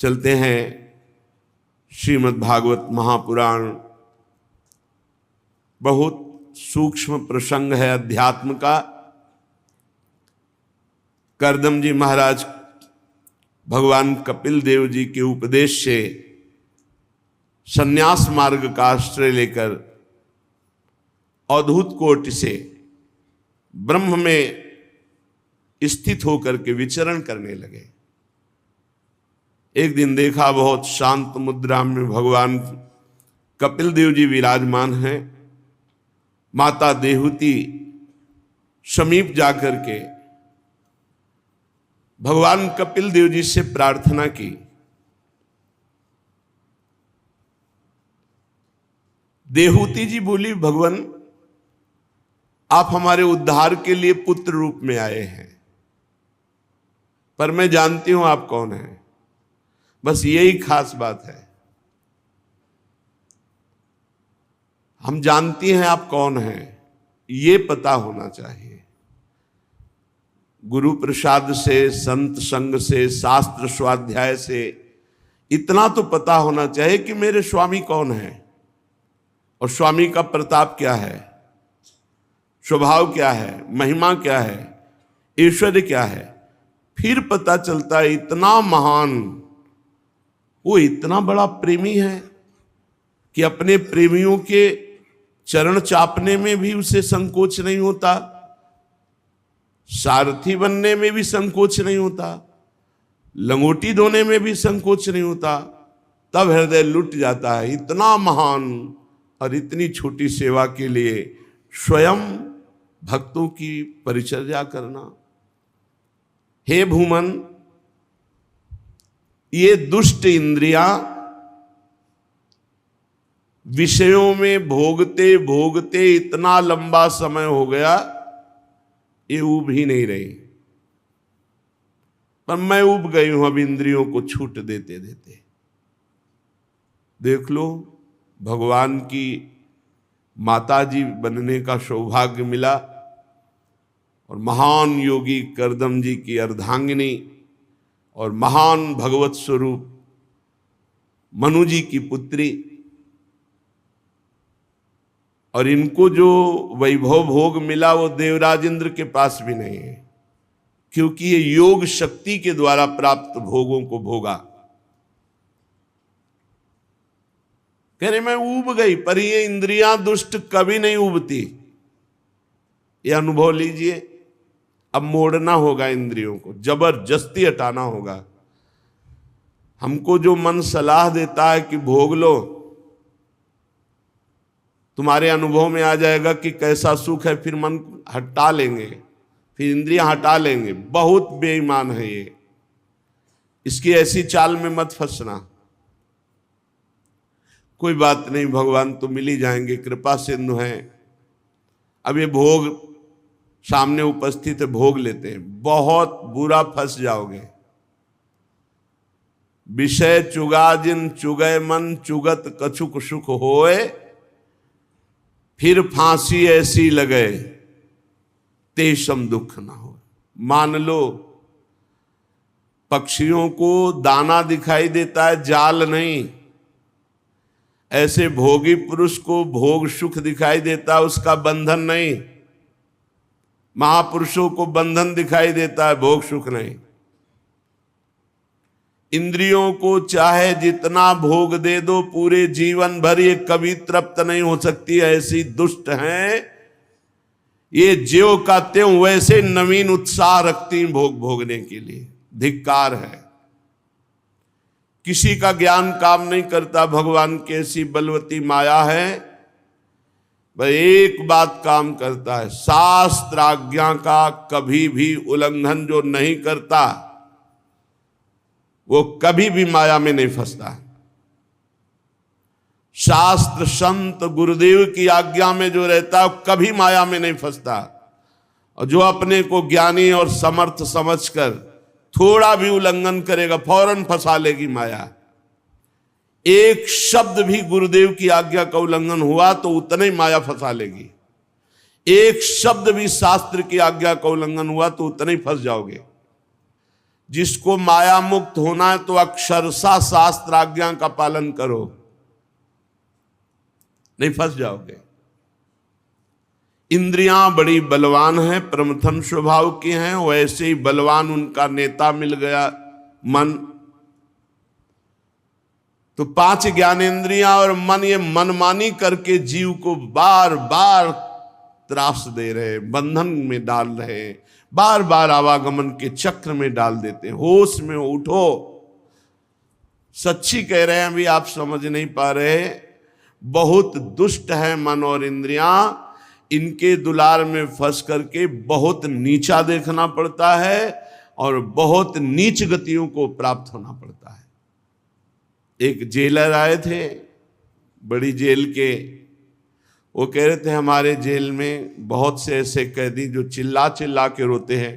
चलते हैं श्रीमद् भागवत महापुराण। बहुत सूक्ष्म प्रसंग है अध्यात्म का। करदम जी महाराज भगवान कपिल देव जी के उपदेश से संन्यास मार्ग का आश्रय लेकर अद्भुत कोटि से ब्रह्म में स्थित होकर के विचरण करने लगे। एक दिन देखा बहुत शांत मुद्रा में भगवान कपिल देव जी विराजमान हैं। माता देहूती समीप जाकर के भगवान कपिल देव जी से प्रार्थना की, देहूती जी बोली, भगवान आप हमारे उद्धार के लिए पुत्र रूप में आए हैं, पर मैं जानती हूं आप कौन हैं। बस यही खास बात है, हम जानती हैं आप कौन हैं, ये पता होना चाहिए। गुरु प्रसाद से, संत संग से, शास्त्र स्वाध्याय से इतना तो पता होना चाहिए कि मेरे स्वामी कौन है और स्वामी का प्रताप क्या है, स्वभाव क्या है, महिमा क्या है, ऐश्वर्य क्या है। फिर पता चलता है इतना महान, वो इतना बड़ा प्रेमी है कि अपने प्रेमियों के चरण चापने में भी उसे संकोच नहीं होता, सारथी बनने में भी संकोच नहीं होता, लंगोटी धोने में भी संकोच नहीं होता। तब हृदय लुट जाता है। इतना महान और इतनी छोटी सेवा के लिए स्वयं भक्तों की परिचर्या करना। हे भूमन, ये दुष्ट इंद्रियां विषयों में भोगते भोगते इतना लंबा समय हो गया, ये ऊब ही नहीं रही। पर मैं ऊब गई हूं अब इंद्रियों को छूट देते देते। देख लो, भगवान की माताजी बनने का सौभाग्य मिला और महान योगी करदम जी की अर्धांगिनी और महान भगवत स्वरूप मनु जी की पुत्री। और इनको जो वैभव भोग मिला वो देवराज इंद्र के पास भी नहीं है, क्योंकि ये योग शक्ति के द्वारा प्राप्त भोगों को भोगा। कह रहे मैं ऊब गई, पर ये इंद्रियां दुष्ट कभी नहीं ऊबती। ये अनुभव लीजिए। अब मोड़ना होगा इंद्रियों को, जबरदस्ती हटाना होगा। हमको जो मन सलाह देता है कि भोग लो, तुम्हारे अनुभव में आ जाएगा कि कैसा सुख है, फिर मन हटा लेंगे, फिर इंद्रियां हटा लेंगे। बहुत बेईमान है ये, इसकी ऐसी चाल में मत फंसना। कोई बात नहीं, भगवान तो मिल ही जाएंगे, कृपा सिंधु हैं। अब ये भोग सामने उपस्थित है, भोग लेते हैं। बहुत बुरा फंस जाओगे। विषय चुगा जिन चुगय मन, चुगत कछुक सुख होए, फिर फांसी ऐसी लगे तेषम दुख ना हो। मान लो, पक्षियों को दाना दिखाई देता है, जाल नहीं। ऐसे भोगी पुरुष को भोग सुख दिखाई देता है, उसका बंधन नहीं। महापुरुषों को बंधन दिखाई देता है, भोग सुख नहीं। इंद्रियों को चाहे जितना भोग दे दो, पूरे जीवन भर ये कभी तृप्त नहीं हो सकती, ऐसी दुष्ट हैं ये। ज्यों का त्यों वैसे नवीन उत्साह रखती भोग भोगने के लिए। धिक्कार है। किसी का ज्ञान काम नहीं करता, भगवान की ऐसी बलवती माया है। वह एक बात काम करता है, शास्त्र आज्ञा का कभी भी उल्लंघन जो नहीं करता वो कभी भी माया में नहीं फंसता। शास्त्र संत गुरुदेव की आज्ञा में जो रहता है कभी माया में नहीं फंसता। और जो अपने को ज्ञानी और समर्थ समझकर थोड़ा भी उल्लंघन करेगा, फौरन फंसा लेगी माया। एक शब्द भी गुरुदेव की आज्ञा का उल्लंघन हुआ तो उतना ही माया फंसा लेगी। एक शब्द भी शास्त्र की आज्ञा का उल्लंघन हुआ तो उतना ही फंस जाओगे। जिसको माया मुक्त होना है तो अक्षरशः शास्त्र आज्ञा का पालन करो, नहीं फंस जाओगे। इंद्रियां बड़ी बलवान हैं, प्रमथन स्वभाव की हैं, वैसे ही बलवान उनका नेता मिल गया मन। तो 5 ज्ञानेंद्रियां और मन, ये मनमानी करके जीव को बार बार त्रास दे रहे, बंधन में डाल रहे, बार बार आवागमन के चक्र में डाल देते। होश में उठो, सच्ची कह रहे हैं, अभी आप समझ नहीं पा रहे। बहुत दुष्ट है मन और इंद्रियां, इनके दुलार में फंस करके बहुत नीचा देखना पड़ता है और बहुत नीच गतियों को प्राप्त होना पड़ता है। एक जेलर आए थे बड़ी जेल के, वो कह रहे थे हमारे जेल में बहुत से ऐसे कैदी जो चिल्ला चिल्ला के रोते हैं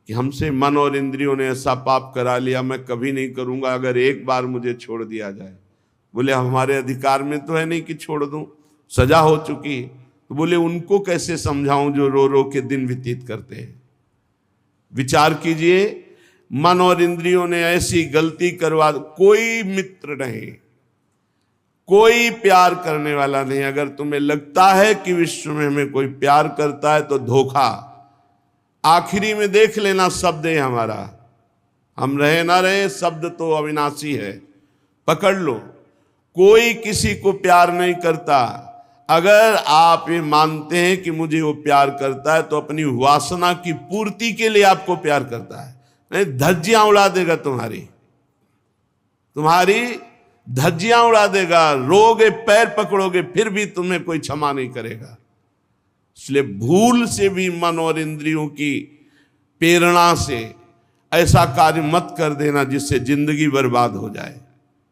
कि हमसे मन और इंद्रियों ने ऐसा पाप करा लिया, मैं कभी नहीं करूंगा अगर एक बार मुझे छोड़ दिया जाए। बोले हमारे अधिकार में तो है नहीं कि छोड़ दूं, सजा हो चुकी। तो बोले उनको कैसे समझाऊं जो रो रो के दिन व्यतीत करते हैं। विचार कीजिए, मन और इंद्रियों ने ऐसी गलती करवा, कोई मित्र नहीं, कोई प्यार करने वाला नहीं। अगर तुम्हें लगता है कि विश्व में हमें कोई प्यार करता है तो धोखा। आखिरी में देख लेना शब्द है हमारा, हम रहे ना रहे शब्द तो अविनाशी है, पकड़ लो। कोई किसी को प्यार नहीं करता। अगर आप ये मानते हैं कि मुझे वो प्यार करता है तो अपनी वासना की पूर्ति के लिए आपको प्यार करता है, नहीं धज्जियां उड़ा देगा, तुम्हारी धज्जियां उड़ा देगा, रोगे पैर पकड़ोगे फिर भी तुम्हें कोई क्षमा नहीं करेगा। इसलिए भूल से भी मन और इंद्रियों की प्रेरणा से ऐसा कार्य मत कर देना जिससे जिंदगी बर्बाद हो जाए।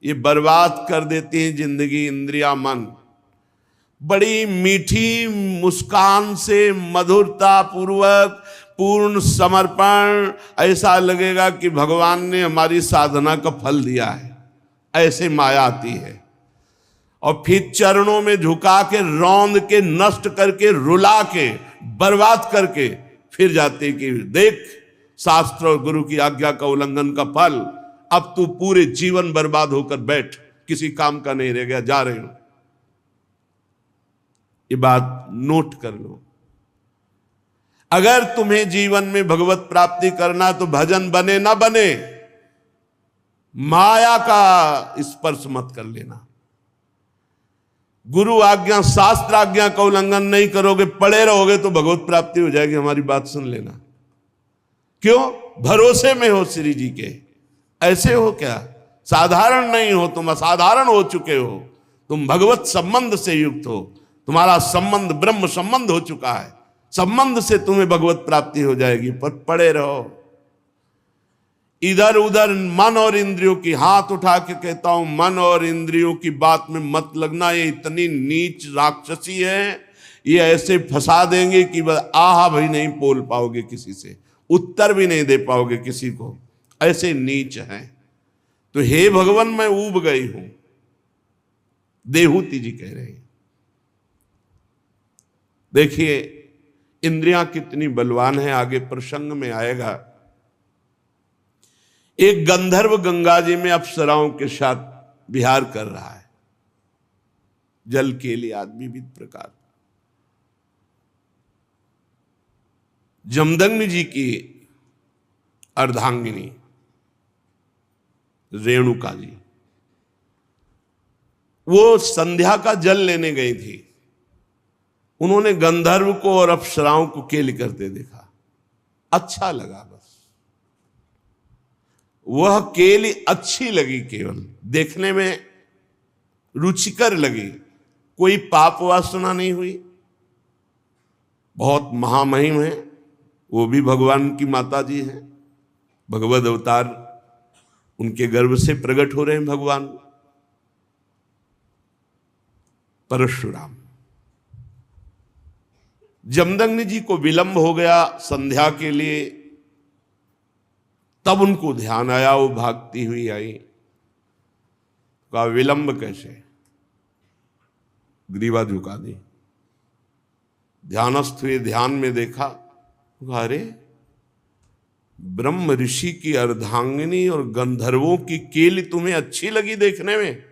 ये बर्बाद कर देती है जिंदगी इंद्रियां मन। बड़ी मीठी मुस्कान से मधुरता पूर्वक पूर्ण समर्पण, ऐसा लगेगा कि भगवान ने हमारी साधना का फल दिया है, ऐसे माया आती है। और फिर चरणों में झुका के रौंद के नष्ट करके रुला के बर्बाद करके फिर जाते कि देख शास्त्र और गुरु की आज्ञा का उल्लंघन का फल, अब तू पूरे जीवन बर्बाद होकर बैठ, किसी काम का नहीं रह गया, जा रहे हो। ये बात नोट कर लो। अगर तुम्हें जीवन में भगवत प्राप्ति करना तो भजन बने ना बने, माया का स्पर्श मत कर लेना। गुरु आज्ञा शास्त्र आज्ञा का उल्लंघन नहीं करोगे, पड़े रहोगे तो भगवत प्राप्ति हो जाएगी। हमारी बात सुन लेना। क्यों? भरोसे में हो श्री जी के। ऐसे हो क्या? साधारण नहीं हो, तुम असाधारण हो चुके हो। तुम भगवत संबंध से युक्त हो, तुम्हारा संबंध ब्रह्म संबंध हो चुका है। संबंध से तुम्हें भगवत प्राप्ति हो जाएगी, पर पड़े रहो इधर उधर मन और इंद्रियों की। हाथ उठा के कहता हूं, मन और इंद्रियों की बात में मत लगना। ये इतनी नीच राक्षसी है, ये ऐसे फंसा देंगे कि आहा भाई नहीं बोल पाओगे किसी से, उत्तर भी नहीं दे पाओगे किसी को, ऐसे नीच हैं। तो हे भगवान मैं ऊब गई हूं, देहूती जी कह रहे हैं। देखिए इंद्रियां कितनी बलवान है, आगे प्रसंग में आएगा। एक गंधर्व गंगा जी में अप्सराओं के साथ विहार कर रहा है, जल के लिए आदमी विविध प्रकार। जमदग्नि जी की अर्धांगिनी रेणुका जी, वो संध्या का जल लेने गई थी। उन्होंने गंधर्व को और अप्सराओं को केली करते देखा, अच्छा लगा। बस वह केली अच्छी लगी, केवल देखने में रुचिकर लगी, कोई पाप वासना नहीं हुई। बहुत महामहिम है, वो भी भगवान की माता जी हैं, भगवद अवतार, उनके गर्भ से प्रकट हो रहे हैं भगवान परशुराम। जमदग्नि जी को विलंब हो गया संध्या के लिए, तब उनको ध्यान आया, वो भागती हुई आई। कहा विलंब कैसे? ग्रीवा झुका दी, ध्यानस्थ हुए, ध्यान में देखा, अरे ब्रह्म ऋषि की अर्धांगिनी और गंधर्वों की केली तुम्हें अच्छी लगी देखने में,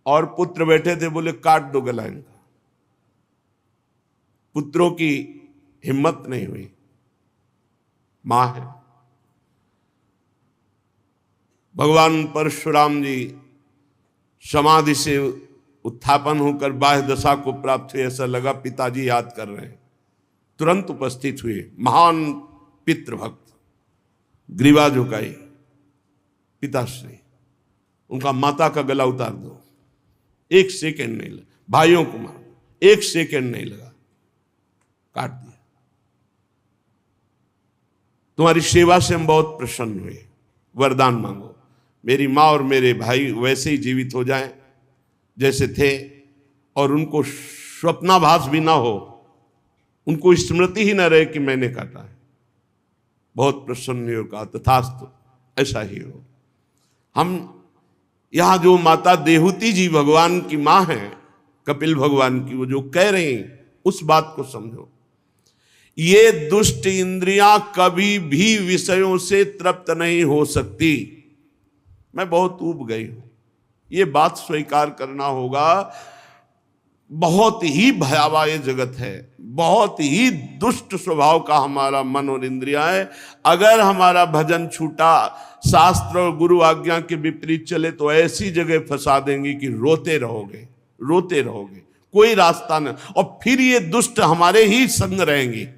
और पुत्र बैठे थे, बोले काट दो गला इनका। पुत्रों की हिम्मत नहीं हुई। मां है। भगवान परशुराम जी समाधि से उत्थापन होकर बाह्य दशा को प्राप्त हुए, ऐसा लगा पिताजी याद कर रहे हैं। तुरंत उपस्थित हुए महान पितृभक्त, ग्रीवा झुकाई, पिताश्री, उनका माता का गला उतार दो। एक सेकंड नहीं लगा, भाइयों को मार, एक सेकंड नहीं लगा, काट दिया। तुम्हारी सेवा से हम बहुत प्रसन्न हुए, वरदान मांगो, मेरी माँ और मेरे भाई वैसे ही जीवित हो जाएं जैसे थे, और उनको स्वप्नाभास भी ना हो, उनको स्मृति ही ना रहे कि मैंने काटा है। बहुत प्रसन्न हो, कहा तथास्तु, ऐसा ही हो। हम यहां जो माता देहूती जी भगवान की मां है, कपिल भगवान की, वो जो कह रही हैं उस बात को समझो। ये दुष्ट इंद्रियां कभी भी विषयों से तृप्त नहीं हो सकती। मैं बहुत ऊब गई हूं, ये बात स्वीकार करना होगा। बहुत ही भयावह ये जगत है, बहुत ही दुष्ट स्वभाव का हमारा मन और इंद्रिया है। अगर हमारा भजन छूटा, शास्त्र और गुरु आज्ञा के विपरीत चले, तो ऐसी जगह फंसा देंगे कि रोते रहोगे, रोते रहोगे, कोई रास्ता नहीं। और फिर ये दुष्ट हमारे ही संग रहेंगे,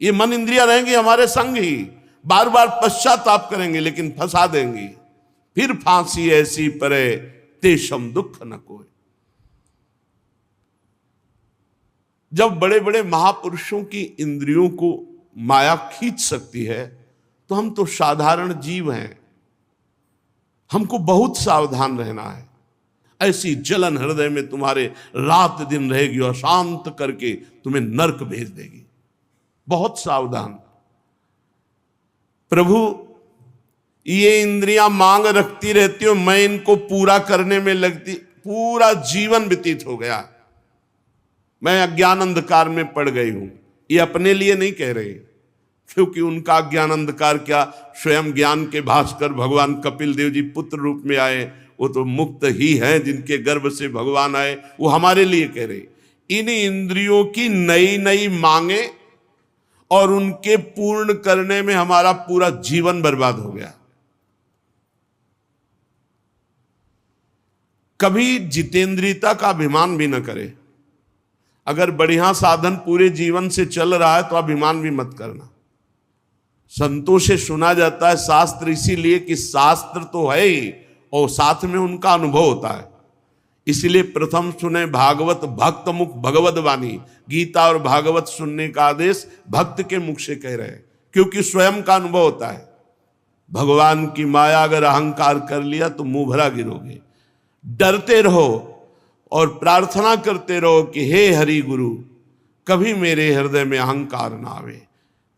ये मन इंद्रिया रहेंगे हमारे संग ही, बार बार पश्चाताप करेंगे, लेकिन फंसा देंगी। फिर फांसी ऐसी परे तेषम दुख न कोई। जब बड़े बड़े महापुरुषों की इंद्रियों को माया खींच सकती है, तो हम तो साधारण जीव हैं, हमको बहुत सावधान रहना है। ऐसी जलन हृदय में तुम्हारे रात दिन रहेगी और शांत करके तुम्हें नरक भेज देगी। बहुत सावधान। प्रभु, ये इंद्रियां मांग रखती रहती हो, मैं इनको पूरा करने में लगती, पूरा जीवन व्यतीत हो गया, मैं अज्ञान अंधकार में पड़ गई हूं। ये अपने लिए नहीं कह रहे, क्योंकि उनका अज्ञान अंधकार क्या, स्वयं ज्ञान के भास्कर भगवान कपिल देव जी पुत्र रूप में आए, वो तो मुक्त ही हैं, जिनके गर्भ से भगवान आए, वो हमारे लिए कह रहे। इन इंद्रियों की नई नई मांगे और उनके पूर्ण करने में हमारा पूरा जीवन बर्बाद हो गया। कभी जितेंद्रियता का अभिमान भी न करे। अगर बढ़िया साधन पूरे जीवन से चल रहा है तो अभिमान भी मत करना। संतों से सुना जाता है शास्त्र, इसीलिए कि शास्त्र तो है ही और साथ में उनका अनुभव होता है। इसीलिए प्रथम सुने भागवत भक्त मुख भगवत वाणी। गीता और भागवत सुनने का आदेश भक्त के मुख से कह रहे हैं, क्योंकि स्वयं का अनुभव होता है। भगवान की माया अगर अहंकार कर लिया तो मुंह भरा गिरोगे। डरते रहो और प्रार्थना करते रहो कि हे हरि गुरु, कभी मेरे हृदय में अहंकार ना आवे,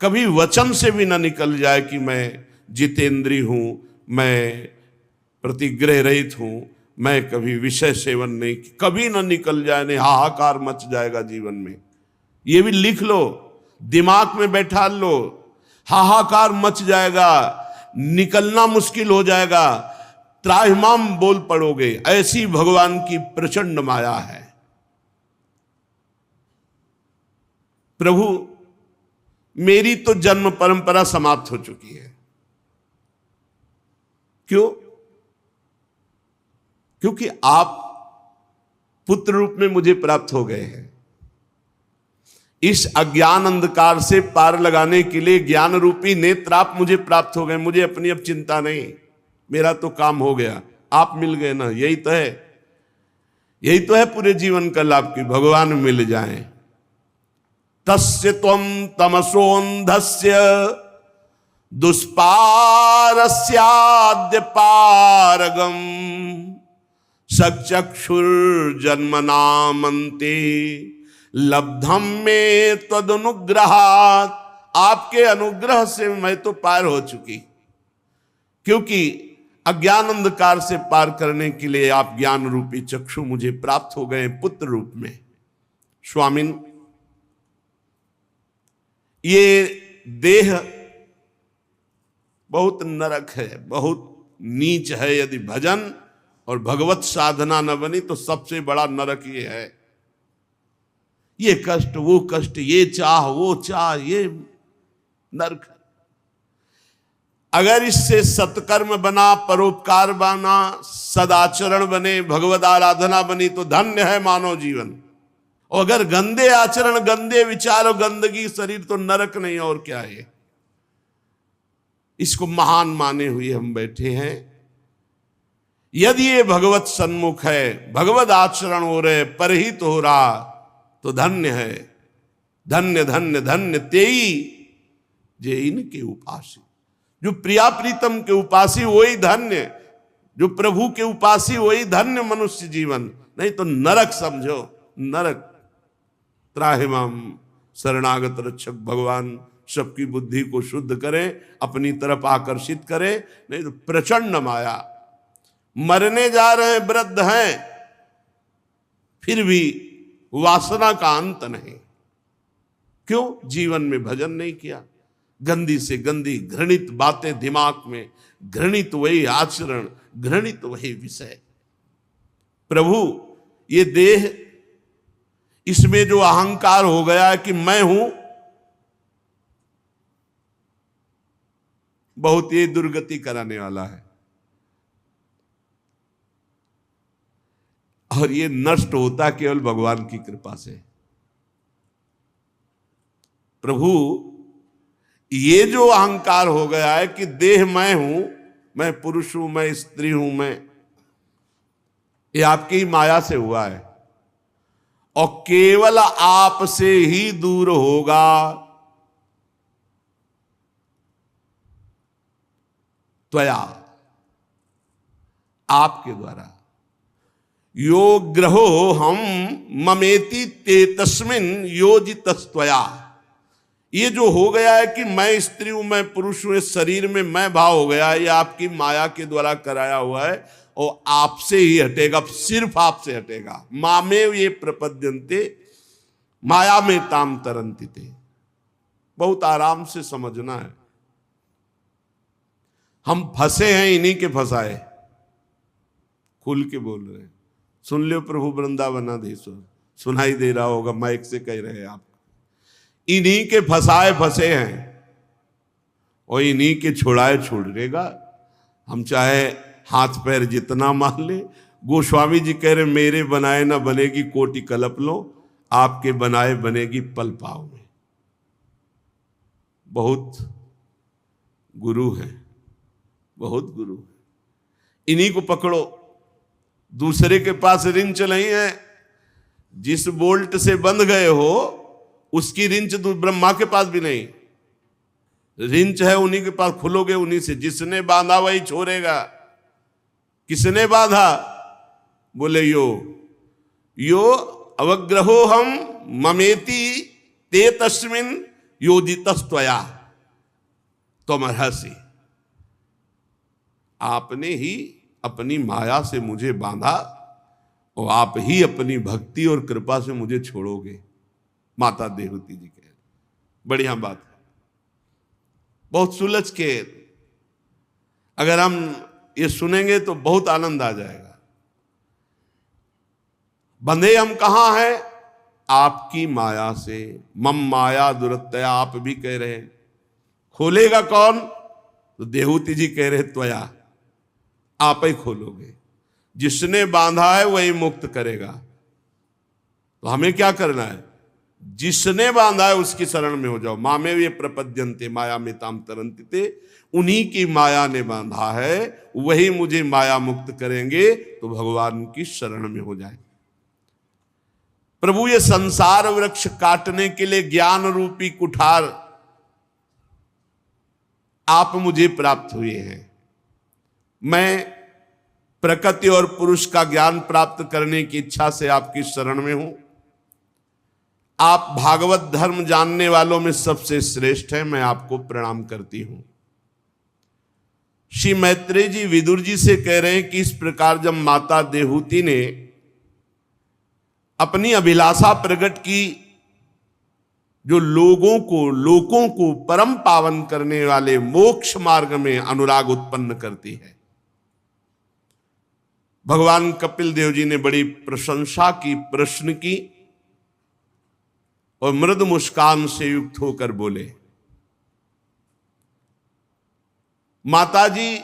कभी वचन से भी ना निकल जाए कि मैं जितेंद्री हूं, मैं प्रतिग्रह रहित हूं, मैं कभी विषय सेवन नहीं, कभी ना निकल जाए, नहीं हाहाकार मच जाएगा जीवन में। ये भी लिख लो, दिमाग में बैठा लो, हाहाकार मच जाएगा, निकलना मुश्किल हो जाएगा, त्राहिमाम बोल पड़ोगे। ऐसी भगवान की प्रचंड माया है। प्रभु, मेरी तो जन्म परंपरा समाप्त हो चुकी है। क्यों? क्योंकि आप पुत्र रूप में मुझे प्राप्त हो गए हैं। इस अज्ञान अंधकार से पार लगाने के लिए ज्ञान रूपी नेत्र आप मुझे प्राप्त हो गए। मुझे अपनी अब चिंता नहीं, मेरा तो काम हो गया, आप मिल गए ना। यही तो है, यही तो है पूरे जीवन का लाभ की भगवान मिल जाएं। तस्य त्वं तमसोन्धस्य दुष्पारस्याद्य पारगम सचक्षुर्जन्मनामन्ते लब्धम में तदनुग्रहात्। आपके अनुग्रह से मैं तो पार हो चुकी, क्योंकि अज्ञान अंधकार से पार करने के लिए आप ज्ञान रूपी चक्षु मुझे प्राप्त हो गए पुत्र रूप में। स्वामिन, ये देह बहुत नरक है, बहुत नीच है। यदि भजन और भगवत साधना न बनी तो सबसे बड़ा नरक ये है। ये कष्ट, वो कष्ट, ये चाह, वो चाह, ये नरक। अगर इससे सत्कर्म बना, परोपकार बना, सदाचरण बने, भगवत आराधना बनी तो धन्य है मानव जीवन। और अगर गंदे आचरण, गंदे विचार और गंदगी शरीर तो नरक नहीं और क्या है। इसको महान माने हुए हम बैठे हैं। यदि ये भगवत सन्मुख है, भगवत आचरण हो रहे, परहित हो रहा तो धन्य है। धन्य धन्य धन्य तेई जे इनके उपासी। जो प्रिया प्रीतम के उपासी वही धन्य, जो प्रभु के उपासी वही धन्य मनुष्य जीवन। नहीं तो नरक समझो, नरक। त्राहिमाम शरणागत रक्षक भगवान सबकी बुद्धि को शुद्ध करे, अपनी तरफ आकर्षित करे। नहीं तो प्रचंड माया। मरने जा रहे वृद्ध हैं, फिर भी वासना का अंत नहीं। क्यों? जीवन में भजन नहीं किया। गंदी से गंदी घृणित बातें दिमाग में, घृणित वही आचरण, घृणित वही विषय। प्रभु ये देह, इसमें जो अहंकार हो गया है कि मैं हूं, बहुत ये दुर्गति कराने वाला है। और ये नष्ट होता केवल भगवान की कृपा से। प्रभु ये जो अहंकार हो गया है कि देह मैं हूं, मैं पुरुष हूं, मैं स्त्री हूं, ये आपकी माया से हुआ है। और केवल आपसे ही दूर होगा। त्वया, आपके द्वारा। यो ग्रहो हम ममेति ते तस्मिन योजितस्त्वया। ये जो हो गया है कि मैं स्त्री हूं, मैं पुरुष हूं, इस शरीर में मैं भाव हो गया है, ये आपकी माया के द्वारा कराया हुआ है। और आपसे ही हटेगा, सिर्फ आपसे हटेगा। मामेव ये प्रपद्यन्ते माया में ताम तरन्ति ते। बहुत आराम से समझना है। हम फंसे हैं, इन्हीं के फंसाए। खुल के बोल रहे हैं। सुन लो प्रभु वृंदावनाधीश्वर, सुनाई दे रहा होगा, माइक से कह रहे हैं आप। इन्हीं के फंसाए फंसे हैं और इन्हीं के छुड़ाए छुड़ेगा। हम चाहे हाथ पैर जितना मार ले। गोस्वामी जी कह रहे मेरे बनाए ना बनेगी कोटि कल्प लो, आपके बनाए बनेगी पल पाव में। बहुत गुरु हैं, बहुत गुरु हैं। इन्हीं को पकड़ो। दूसरे के पास रिंच नहीं है। जिस बोल्ट से बंध गए हो उसकी रिंच ब्रह्मा के पास भी नहीं। रिंच है उन्हीं के पास, खुलोगे उन्हीं से। जिसने बांधा वही छोड़ेगा। किसने बांधा? बोले यो अवग्रहो हम ममेति ते तस्मिन योजितस्त्वया त्वमर्हसि। आपने ही अपनी माया से मुझे बांधा और आप ही अपनी भक्ति और कृपा से मुझे छोड़ोगे। माता देवहूति जी कह, बढ़िया बात है। बहुत सुलझ के अगर हम ये सुनेंगे तो बहुत आनंद आ जाएगा। बंधे हम कहां हैं? आपकी माया से। मम माया दुरत्या, आप भी कह रहे हैं। खोलेगा कौन? तो देवहूति जी कह रहे त्वया, आप ही खोलोगे। जिसने बांधा है वही मुक्त करेगा। तो हमें क्या करना है? जिसने बांधा है उसकी शरण में हो जाओ। मामेव ये प्रपद्यन्ते माया में ताम तरन्ति ते। उन्हीं की माया ने बांधा है, वही मुझे माया मुक्त करेंगे। तो भगवान की शरण में हो जाए। प्रभु ये संसार वृक्ष काटने के लिए ज्ञान रूपी कुठार आप मुझे प्राप्त हुए हैं। मैं प्रकृति और पुरुष का ज्ञान प्राप्त करने की इच्छा से आपकी शरण में हूं। आप भागवत धर्म जानने वालों में सबसे श्रेष्ठ हैं। मैं आपको प्रणाम करती हूं। श्री मैत्रेय जी विदुर जी से कह रहे हैं कि इस प्रकार जब माता देवहूति ने अपनी अभिलाषा प्रकट की जो लोगों को परम पावन करने वाले मोक्ष मार्ग में अनुराग उत्पन्न करती है। भगवान कपिल देव जी ने बड़ी प्रशंसा की, प्रश्न की और मृद मुस्कान से युक्त होकर बोले, माता जी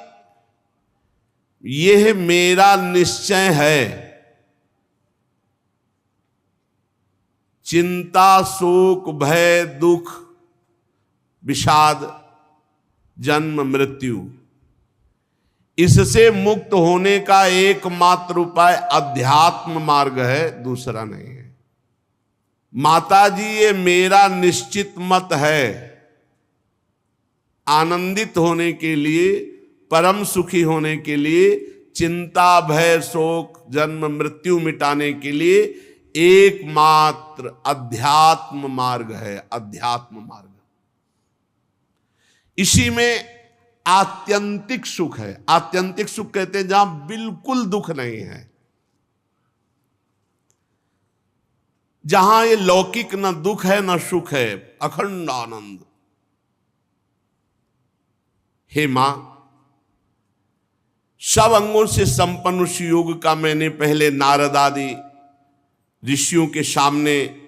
यह मेरा निश्चय है, चिंता शोक भय दुख विषाद जन्म मृत्यु, इससे मुक्त होने का एकमात्र उपाय अध्यात्म मार्ग है, दूसरा नहीं है। माता जी ये मेरा निश्चित मत है, आनंदित होने के लिए, परम सुखी होने के लिए, चिंता भय शोक जन्म मृत्यु मिटाने के लिए एकमात्र अध्यात्म मार्ग है, अध्यात्म मार्ग। इसी में आत्यंतिक सुख है। आत्यंतिक सुख कहते हैं जहां बिल्कुल दुख नहीं है, जहां ये लौकिक न दुख है न सुख है, अखंड आनंद। हे मां, सब अंगों से संपन्न उस योग का मैंने पहले नारद आदि ऋषियों के सामने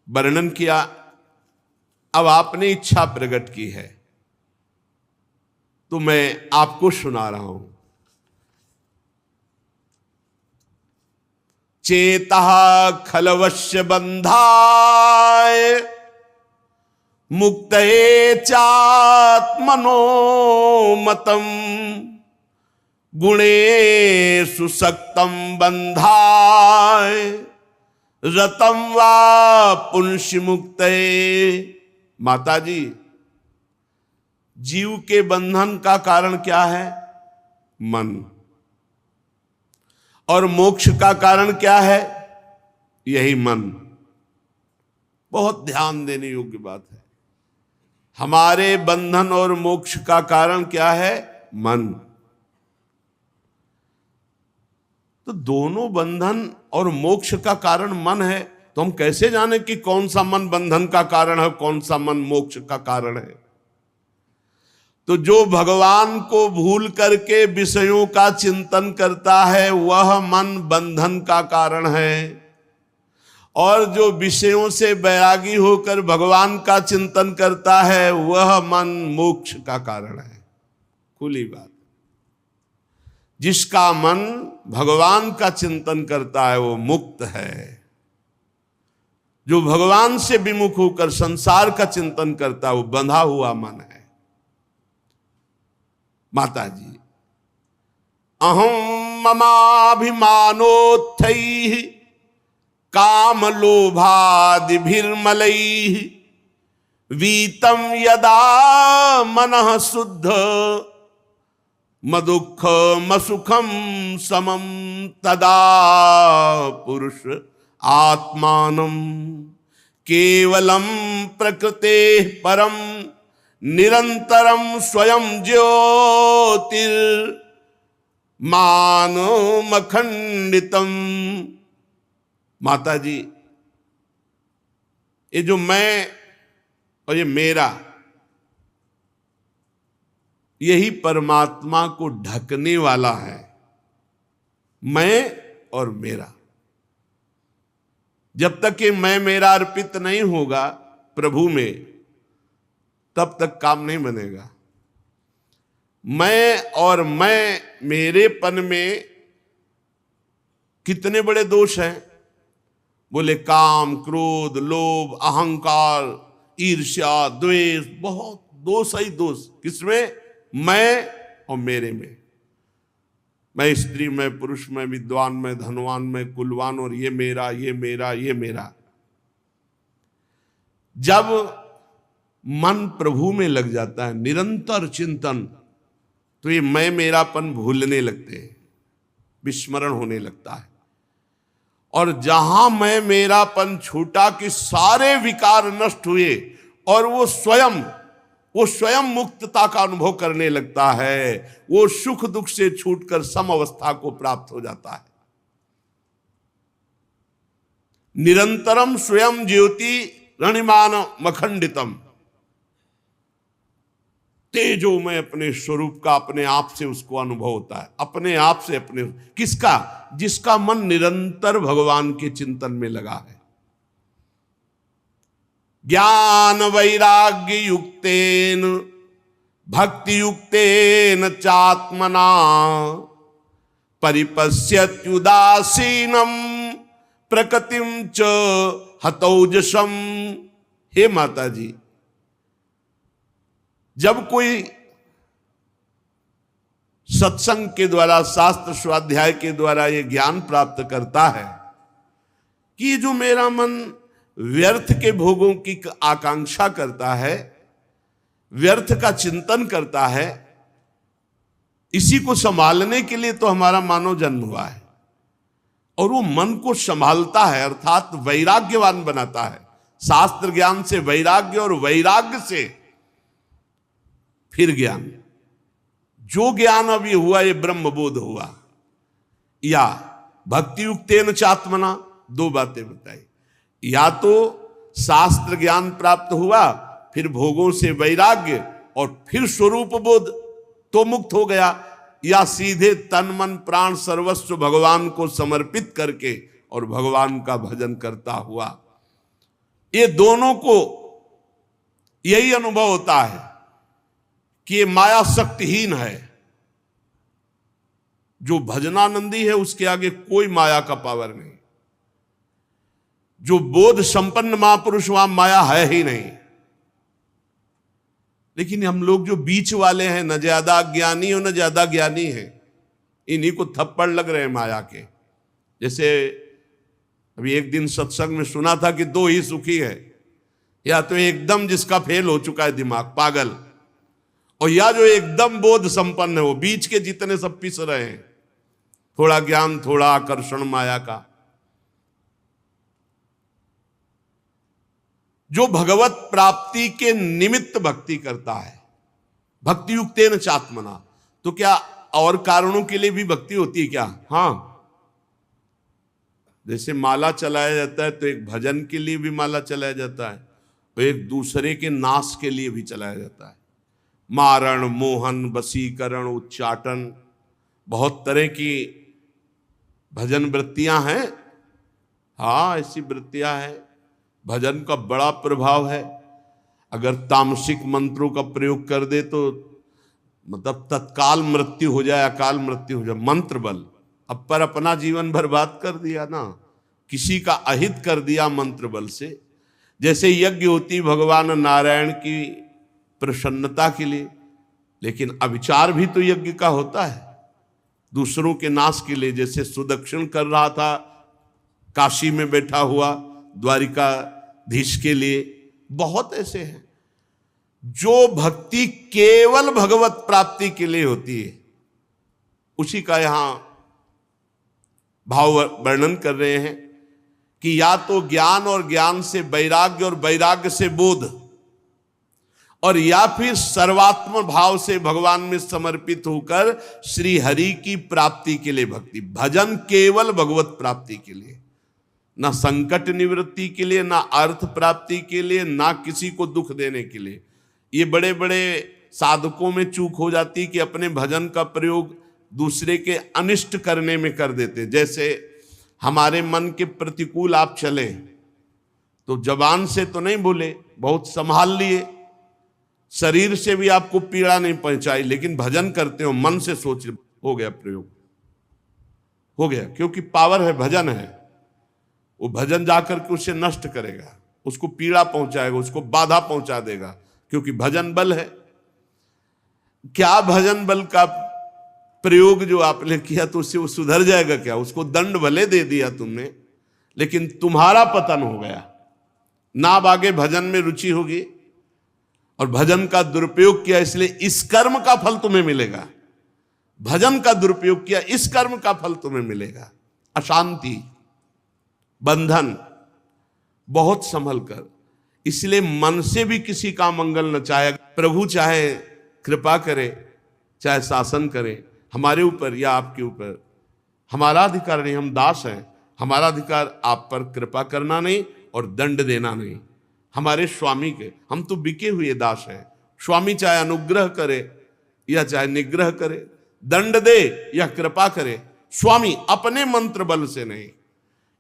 वर्णन किया। अब आपने इच्छा प्रकट की है तो मैं आपको सुना रहा हूं। चेतः खलवश्य बंधाय मुक्तये चात्मनो मतम गुणेषु सक्तं बंधाय रतम वा पुंसि मुक्तये। माता जी, जीव के बंधन का कारण क्या है? मन। और मोक्ष का कारण क्या है? यही मन। बहुत ध्यान देने योग्य बात है। हमारे बंधन और मोक्ष का कारण क्या है? मन। तो दोनों बंधन और मोक्ष का कारण मन है, तो हम कैसे जाने कि कौन सा मन बंधन का कारण है, कौन सा मन मोक्ष का कारण है? तो जो भगवान को भूल करके विषयों का चिंतन करता है वह मन बंधन का कारण है, और जो विषयों से बैरागी होकर भगवान का चिंतन करता है वह मन मोक्ष का कारण है। खुली बात। जिसका मन भगवान का चिंतन करता है वो मुक्त है। जो भगवान से विमुख होकर संसार का चिंतन करता है वो बंधा हुआ मन है। माता जी, अहम ममाभिमानोत्थैः काम लोभादिभिर्मलैः वीतम यदा मनः शुद्ध मदुख मसुखम समम तदा पुरुष आत्मानं केवलम प्रकृते परम निरंतरम स्वयं ज्योतिर्मानमखंडितम। माता जी, ये जो मैं और ये मेरा, यही परमात्मा को ढकने वाला है। मैं और मेरा, जब तक ये मैं मेरा अर्पित नहीं होगा प्रभु में, तब तक काम नहीं बनेगा। मैं और मैं मेरेपन में कितने बड़े दोष हैं? बोले काम, क्रोध, लोभ, अहंकार, ईर्ष्या, द्वेष, बहुत दोष ही दोष। किसमें? मैं और मेरे में। मैं स्त्री में, पुरुष में, विद्वान में, धनवान में, कुलवान, और ये मेरा, ये मेरा, ये मेरा। जब मन प्रभु में लग जाता है, निरंतर चिंतन, तो ये मैं मेरापन भूलने लगते हैं, विस्मरण होने लगता है। और जहां मैं मेरापन छूटा कि सारे विकार नष्ट हुए और वो स्वयं मुक्तता का अनुभव करने लगता है। वो सुख दुख से छूटकर सम अवस्था को प्राप्त हो जाता है। निरंतरम स्वयं ज्योति रणिमान मखंडितम, तेजो में अपने स्वरूप का अपने आप से उसको अनुभव होता है, अपने आप से अपने किसका? जिसका मन निरंतर भगवान के चिंतन में लगा है। ज्ञान वैराग्य युक्तेन भक्ति युक्तेन चात्मना परिपश्यत्युदासीनम प्रकृतिम च हतौजसम। हे माता जी, जब कोई सत्संग के द्वारा, शास्त्र स्वाध्याय के द्वारा ये ज्ञान प्राप्त करता है कि जो मेरा मन व्यर्थ के भोगों की आकांक्षा करता है, व्यर्थ का चिंतन करता है, इसी को संभालने के लिए तो हमारा मानव जन्म हुआ है, और वो मन को संभालता है अर्थात वैराग्यवान बनाता है। शास्त्र ज्ञान से वैराग्य और वैराग्य से फिर ज्ञान। जो ज्ञान अभी हुआ ये ब्रह्मबोध हुआ, या भक्ति युक्तेन चात्मना, दो बातें बताई। या तो शास्त्र ज्ञान प्राप्त हुआ, फिर भोगों से वैराग्य, और फिर स्वरूप बोध तो मुक्त हो गया, या सीधे तन मन प्राण सर्वस्व भगवान को समर्पित करके और भगवान का भजन करता हुआ। ये दोनों को यही अनुभव होता है कि ये माया शक्तिहीन है। जो भजनानंदी है उसके आगे कोई माया का पावर नहीं। जो बोध संपन्न महापुरुष, वहां माया है ही नहीं। लेकिन हम लोग जो बीच वाले हैं, न ज्यादा ज्ञानी और न ज्यादा ज्ञानी हैं, इन्हीं को थप्पड़ लग रहे हैं माया के। जैसे अभी एक दिन सत्संग में सुना था कि दो ही सुखी है, या तो एकदम जिसका फेल हो चुका है दिमाग, पागल, और या जो एकदम बोध संपन्न है। वो बीच के जितने सब पिस रहे हैं, थोड़ा ज्ञान, थोड़ा आकर्षण माया का। जो भगवत प्राप्ति के निमित्त भक्ति करता है, भक्ति युक्तेन चात्मना, तो क्या और कारणों के लिए भी भक्ति होती है क्या? हाँ, जैसे माला चलाया जाता है तो एक भजन के लिए भी माला चलाया जाता है, तो एक दूसरे के नाश के लिए भी चलाया जाता है। मारण, मोहन, वशीकरण, उच्चाटन, बहुत तरह की भजन वृत्तियां हैं। हाँ, ऐसी वृत्तियां हैं। भजन का बड़ा प्रभाव है। अगर तामसिक मंत्रों का प्रयोग कर दे तो मतलब तत्काल मृत्यु हो जाए, अकाल मृत्यु हो जाए। मंत्र बल, अब पर अपना जीवन बर्बाद कर दिया ना, किसी का अहित कर दिया मंत्र बल से। जैसे यज्ञ होती भगवान नारायण की प्रसन्नता के लिए, लेकिन अविचार भी तो यज्ञ का होता है, दूसरों के नाश के लिए। जैसे सुदक्षिण कर रहा था काशी में बैठा हुआ द्वारिकाधीश के लिए, बहुत ऐसे हैं। जो भक्ति केवल भगवत प्राप्ति के लिए होती है, उसी का यहां भाव वर्णन कर रहे हैं कि या तो ज्ञान और ज्ञान से वैराग्य और वैराग्य से बोध, और या फिर सर्वात्म भाव से भगवान में समर्पित होकर श्री हरि की प्राप्ति के लिए भक्ति। भजन केवल भगवत प्राप्ति के लिए, ना संकट निवृत्ति के लिए, ना अर्थ प्राप्ति के लिए, ना किसी को दुख देने के लिए। ये बड़े बड़े साधकों में चूक हो जाती कि अपने भजन का प्रयोग दूसरे के अनिष्ट करने में कर देते। जैसे हमारे मन के प्रतिकूल आप चले तो जबान से तो नहीं बोले, बहुत संभाल लिए, शरीर से भी आपको पीड़ा नहीं पहुंचाई, लेकिन भजन करते हो मन से सोच, हो गया प्रयोग, हो गया, क्योंकि पावर है, भजन है। वो भजन जाकर के उसे नष्ट करेगा, उसको पीड़ा पहुंचाएगा, उसको बाधा पहुंचा देगा, क्योंकि भजन बल है। क्या भजन बल का प्रयोग जो आपने किया तो उससे वो सुधर जाएगा क्या? उसको दंड भले दे दिया तुमने, लेकिन तुम्हारा पतन हो गया ना। अब आगे भजन में रुचि होगी और भजन का दुरुपयोग किया, इसलिए इस कर्म का फल तुम्हें मिलेगा। भजन का दुरुपयोग किया, इस कर्म का फल तुम्हें मिलेगा। अशांति, बंधन, बहुत संभल कर। इसलिए मन से भी किसी का मंगल न चाहे। प्रभु चाहे कृपा करे, चाहे शासन करे हमारे ऊपर या आपके ऊपर, हमारा अधिकार नहीं, हम दास हैं। हमारा अधिकार आप पर कृपा करना नहीं और दंड देना नहीं। हमारे स्वामी के, हम तो बिके हुए दास हैं। स्वामी चाहे अनुग्रह करे या चाहे निग्रह करे, दंड दे या कृपा करे, स्वामी अपने मंत्र बल से नहीं।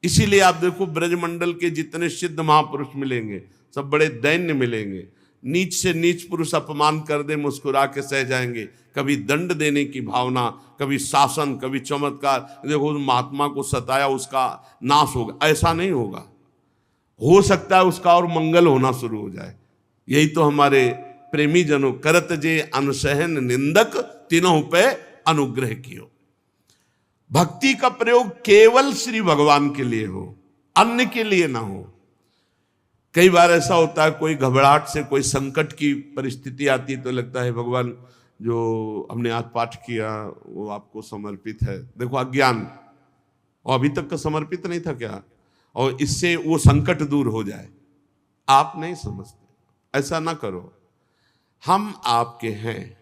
इसीलिए आप देखो ब्रजमंडल के जितने सिद्ध महापुरुष मिलेंगे सब बड़े दैन्य मिलेंगे। नीच से नीच पुरुष अपमान कर दे मुस्कुरा के सह जाएंगे। कभी दंड देने की भावना, कभी शासन, कभी चमत्कार। देखो उस महात्मा को सताया, उसका नाश होगा, ऐसा नहीं होगा। हो सकता है उसका और मंगल होना शुरू हो जाए। यही तो हमारे प्रेमी जनों करत जे अनसहन निंदक तीनों पे अनुग्रह कियो। भक्ति का प्रयोग केवल श्री भगवान के लिए हो, अन्य के लिए ना हो। कई बार ऐसा होता है, कोई घबराहट से कोई संकट की परिस्थिति आती है तो लगता है भगवान जो हमने आज पाठ किया वो आपको समर्पित है। देखो अज्ञान, और अभी तक का समर्पित नहीं था क्या, और इससे वो संकट दूर हो जाए। आप नहीं समझते, ऐसा ना करो। हम आपके हैं,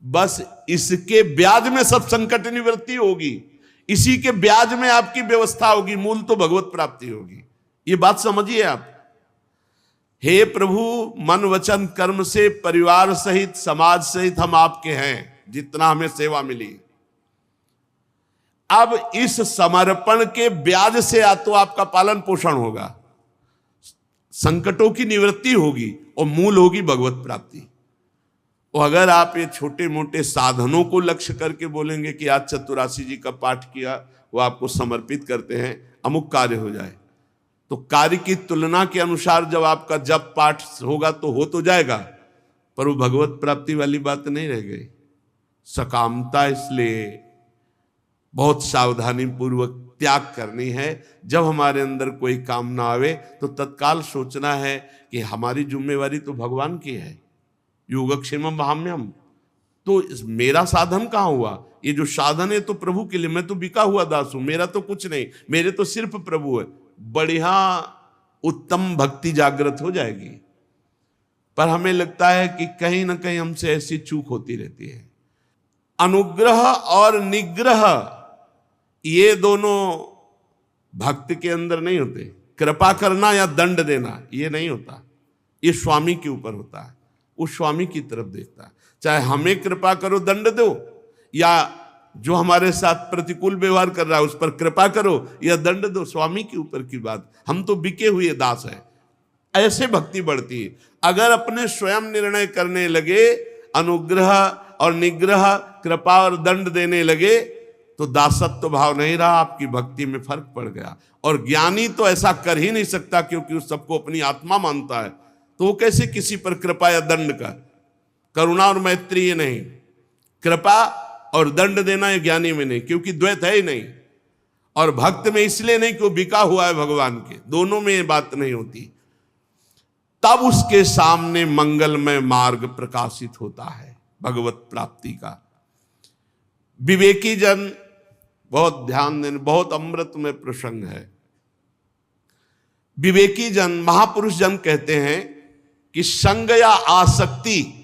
बस इसके ब्याज में सब संकट निवृत्ति होगी, इसी के ब्याज में आपकी व्यवस्था होगी, मूल तो भगवत प्राप्ति होगी। ये बात समझिए आप। हे प्रभु, मन वचन कर्म से परिवार सहित समाज सहित हम आपके हैं, जितना हमें सेवा मिली। अब इस समर्पण के ब्याज से या तो आपका पालन पोषण होगा, संकटों की निवृत्ति होगी और मूल होगी भगवत प्राप्ति। और अगर आप ये छोटे मोटे साधनों को लक्ष्य करके बोलेंगे कि आज चतुरासी जी का पाठ किया, वो आपको समर्पित करते हैं, अमुक कार्य हो जाए, तो कार्य की तुलना के अनुसार जब आपका जप पाठ होगा तो हो तो जाएगा, पर वो भगवत प्राप्ति वाली बात नहीं रह गई। सकामता इसलिए बहुत सावधानी पूर्वक त्याग करनी है। जब हमारे अंदर कोई काम ना आवे तो तत्काल सोचना है कि हमारी जिम्मेवारी तो भगवान की है। योगक्षेमम वहाम्यम, तो मेरा साधन कहाँ हुआ? ये जो साधन है तो प्रभु के लिए, मैं तो बिका हुआ दास हूं, मेरा तो कुछ नहीं, मेरे तो सिर्फ प्रभु है। बढ़िया उत्तम भक्ति जागृत हो जाएगी। पर हमें लगता है कि कहीं ना कहीं हमसे ऐसी चूक होती रहती है। अनुग्रह और निग्रह ये दोनों भक्त के अंदर नहीं होते। कृपा करना या दंड देना ये नहीं होता, ये स्वामी के ऊपर होता है। वो स्वामी की तरफ देखता है। चाहे हमें कृपा करो दंड दो, या जो हमारे साथ प्रतिकूल व्यवहार कर रहा है उस पर कृपा करो या दंड दो, स्वामी के ऊपर की बात। हम तो बिके हुए दास हैं। ऐसे भक्ति बढ़ती है। अगर अपने स्वयं निर्णय करने लगे, अनुग्रह और निग्रह, कृपा और दंड देने लगे, तो दासत्व भाव नहीं रहा, आपकी भक्ति में फर्क पड़ गया। और ज्ञानी तो ऐसा कर ही नहीं सकता, क्योंकि उस सबको अपनी आत्मा मानता है। तो वो कैसे किसी पर कृपा या दंड का? करुणा और मैत्री ये नहीं, कृपा और दंड देना ये ज्ञानी में नहीं, क्योंकि द्वैत है ही नहीं। और भक्त में इसलिए नहीं कि वो बिका हुआ है भगवान के, दोनों में ये बात नहीं होती। तब उसके सामने मंगलमय मार्ग प्रकाशित होता है भगवत प्राप्ति का। विवेकी जन बहुत ध्यान देने, बहुत अमृतमय प्रसंग है। विवेकी जन, महापुरुष जन कहते हैं कि संग या आसक्ति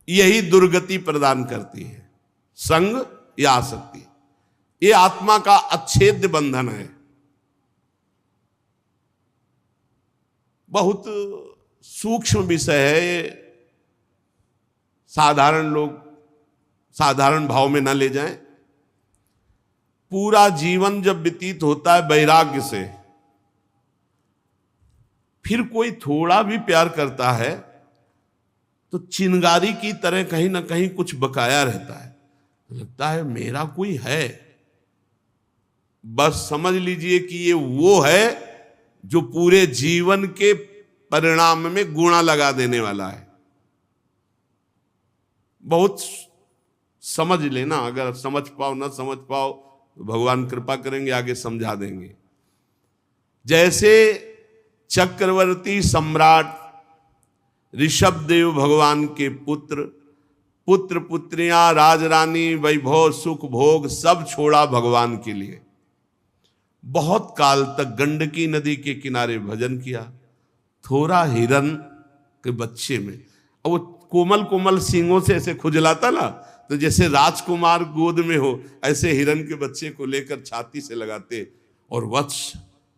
यही दुर्गति प्रदान करती है। संग या आसक्ति ये आत्मा का अच्छेद्य बंधन है। बहुत सूक्ष्म विषय है, साधारण लोग साधारण भाव में न ले जाएं। पूरा जीवन जब व्यतीत होता है वैराग्य से, फिर कोई थोड़ा भी प्यार करता है तो चिंगारी की तरह कहीं ना कहीं कुछ बकाया रहता है। लगता है मेरा कोई है। बस समझ लीजिए कि ये वो है जो पूरे जीवन के परिणाम में गुणा लगा देने वाला है। बहुत समझ लेना, अगर समझ पाओ ना समझ पाओ तो भगवान कृपा करेंगे, आगे समझा देंगे। जैसे चक्रवर्ती सम्राट ऋषभदेव भगवान के पुत्र, पुत्र पुत्रियां, राजरानी, वैभव, सुख भोग सब छोड़ा भगवान के लिए। बहुत काल तक गंडकी नदी के किनारे भजन किया। थोड़ा हिरन के बच्चे में, और वो कोमल कोमल सींगों से ऐसे खुजलाता ना, तो जैसे राजकुमार गोद में हो ऐसे हिरण के बच्चे को लेकर छाती से लगाते और वत्स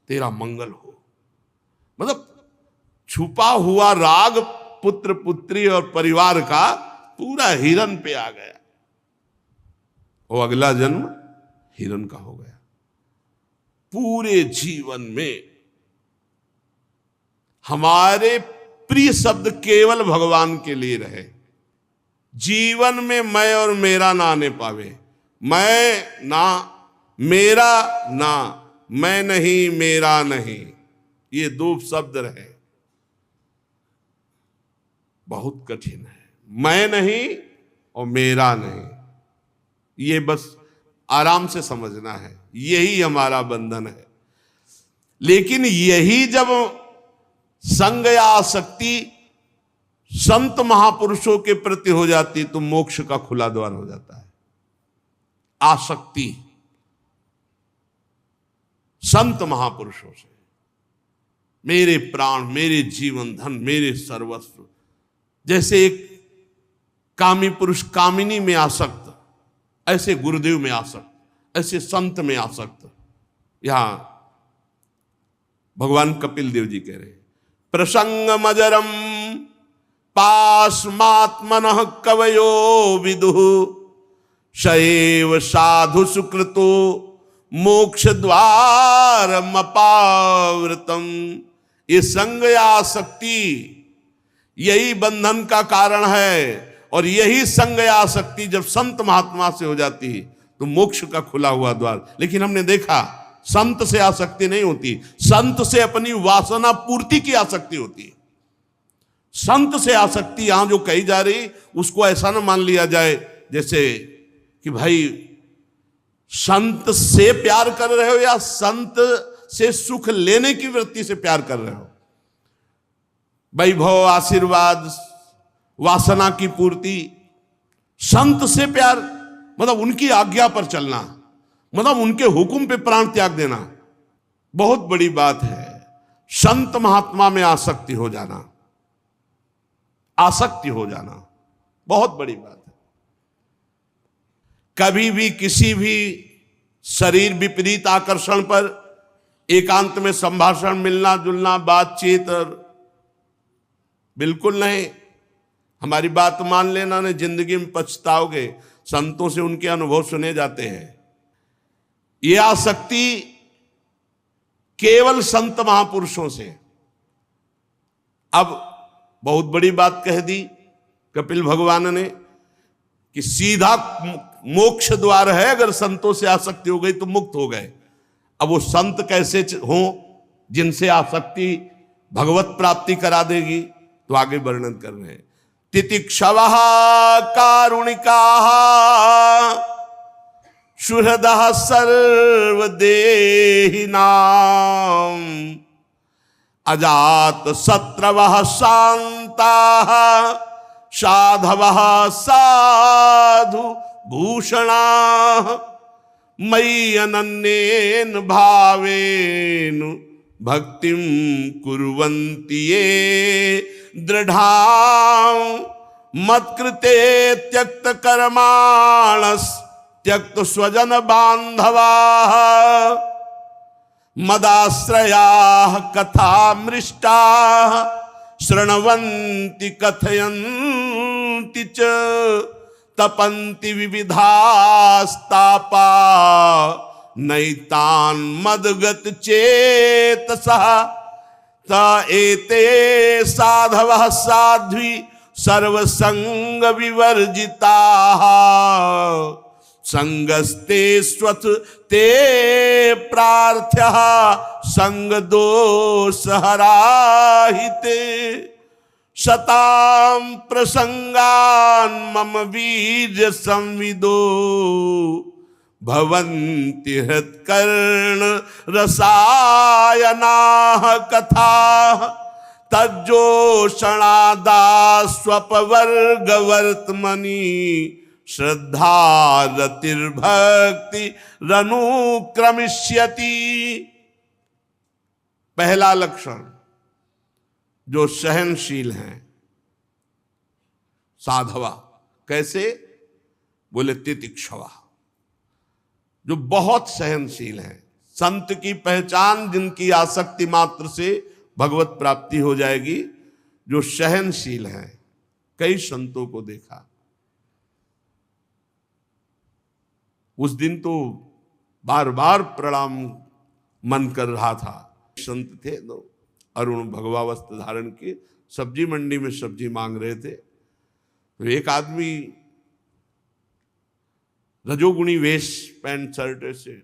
तेरा मंगल हो। मतलब छुपा हुआ राग पुत्र पुत्री और परिवार का पूरा हिरण पे आ गया। वो अगला जन्म हिरण का हो गया। पूरे जीवन में हमारे प्रिय शब्द केवल भगवान के लिए रहे। जीवन में मैं और मेरा ना आने पावे। मैं ना, मेरा ना, मैं नहीं मेरा नहीं, ये दो शब्द रहे। बहुत कठिन है। मैं नहीं और मेरा नहीं, ये बस आराम से समझना है, यही हमारा बंधन है। लेकिन यही जब संग या आसक्ति संत महापुरुषों के प्रति हो जाती तो मोक्ष का खुला द्वार हो जाता है। आसक्ति संत महापुरुषों से, मेरे प्राण, मेरे जीवन धन, मेरे सर्वस्व। जैसे एक कामी पुरुष कामिनी में आसक्त, ऐसे गुरुदेव में आसक्त, ऐसे संत में आसक्त। यहां भगवान कपिल देव जी कह रहे हैं, प्रसंग मजरम पास्मात्मनः कवयो विदुः शैव साधु सुकृतो मोक्ष द्वारम अपावृतम। ये संग या आसक्ति यही बंधन का कारण है। और यही संग या आसक्ति जब संत महात्मा से हो जाती है तो मोक्ष का खुला हुआ द्वार। लेकिन हमने देखा संत से आसक्ति नहीं होती, संत से अपनी वासना पूर्ति की आसक्ति होती है। संत से आसक्ति यहां जो कही जा रही उसको ऐसा ना मान लिया जाए जैसे कि भाई संत से प्यार कर रहे हो या संत से सुख लेने की वृत्ति से प्यार कर रहे हो। वैभव, आशीर्वाद, वासना की पूर्ति, संत से प्यार मतलब उनकी आज्ञा पर चलना, मतलब उनके हुक्म पे प्राण त्याग देना, बहुत बड़ी बात है। संत महात्मा में आसक्ति हो जाना, आसक्ति हो जाना बहुत बड़ी बात है। कभी भी किसी भी शरीर विपरीत आकर्षण पर एकांत में संभाषण, मिलना जुलना, बातचीत बिल्कुल नहीं। हमारी बात मान लेना, नहीं जिंदगी में पछताओगे। संतों से उनके अनुभव सुने जाते हैं। यह आसक्ति केवल संत महापुरुषों से। अब बहुत बड़ी बात कह दी कपिल भगवान ने कि सीधा मोक्ष द्वार है, अगर संतों से आसक्ति हो गई तो मुक्त हो गए। अब वो संत कैसे हो जिनसे आसक्ति भगवत प्राप्ति करा देगी, तो आगे वर्णन कर रहे हैं। तितिक्षवः कारुणिकाः सुहृदः सर्वदेहिनां अजात शत्रवः शान्ताः साधवः साधु भूषणाः मयि अनन्येन भावेन भक्तिं कुर्वन्ति ये दृढ़ां मत्कृते त्यक्त कर्माणस् त्यक्त स्वजन बांधवाः मदाश्रयाः कथामृष्टाः शृण्वन्ति कथयन्ति च तपन्ति विविधास्तापा नैतान् मदगत चेतसः त एते साधवः साध्वी सर्वसंग विवर्जिताः संगस्ते स्वथ ते प्रार्थ्यः संग दोष हराहिते शतां प्रसंगान् मम वीर्य संविदो भवन्ति हृत्कर्ण रसायनाः कथाः तज्जोषणादास्वपवर्गवर्त्मनि श्रद्धा रतिर्भक्ति रनुक्रमिष्यति। पहला लक्षण जो सहनशील हैं साधवा, कैसे बोले तितिक्षवा, जो बहुत सहनशील है। संत की पहचान जिनकी आसक्ति मात्र से भगवत प्राप्ति हो जाएगी, जो सहनशील है। कई संतों को देखा, उस दिन तो बार बार प्रणाम मन कर रहा था। संत थे तो अरुण भगवा वस्त्र धारण के सब्जी मंडी में सब्जी मांग रहे थे, तो एक आदमी रजोगुणी वेश पैंट शर्ट से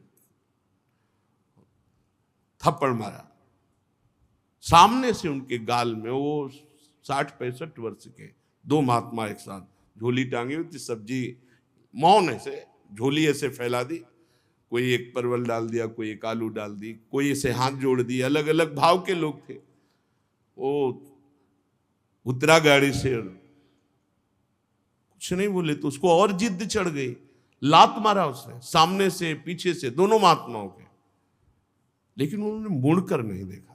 थप्पड़ मारा सामने से उनके गाल में। वो 60-65 वर्ष के दो महात्मा एक साथ, झोली टांगी हुई थी, सब्जी मौन ऐसे झोली ऐसे फैला दी, कोई एक परवल डाल दिया, कोई एक आलू डाल दी, कोई ऐसे हाथ जोड़ दिए। अलग अलग भाव के लोग थे। वो उतरा गाड़ी से, कुछ नहीं बोले तो उसको और जिद चढ़ गई, लात मारा उसने सामने से पीछे से दोनों महात्माओं के, लेकिन उन्होंने मुड़कर नहीं देखा।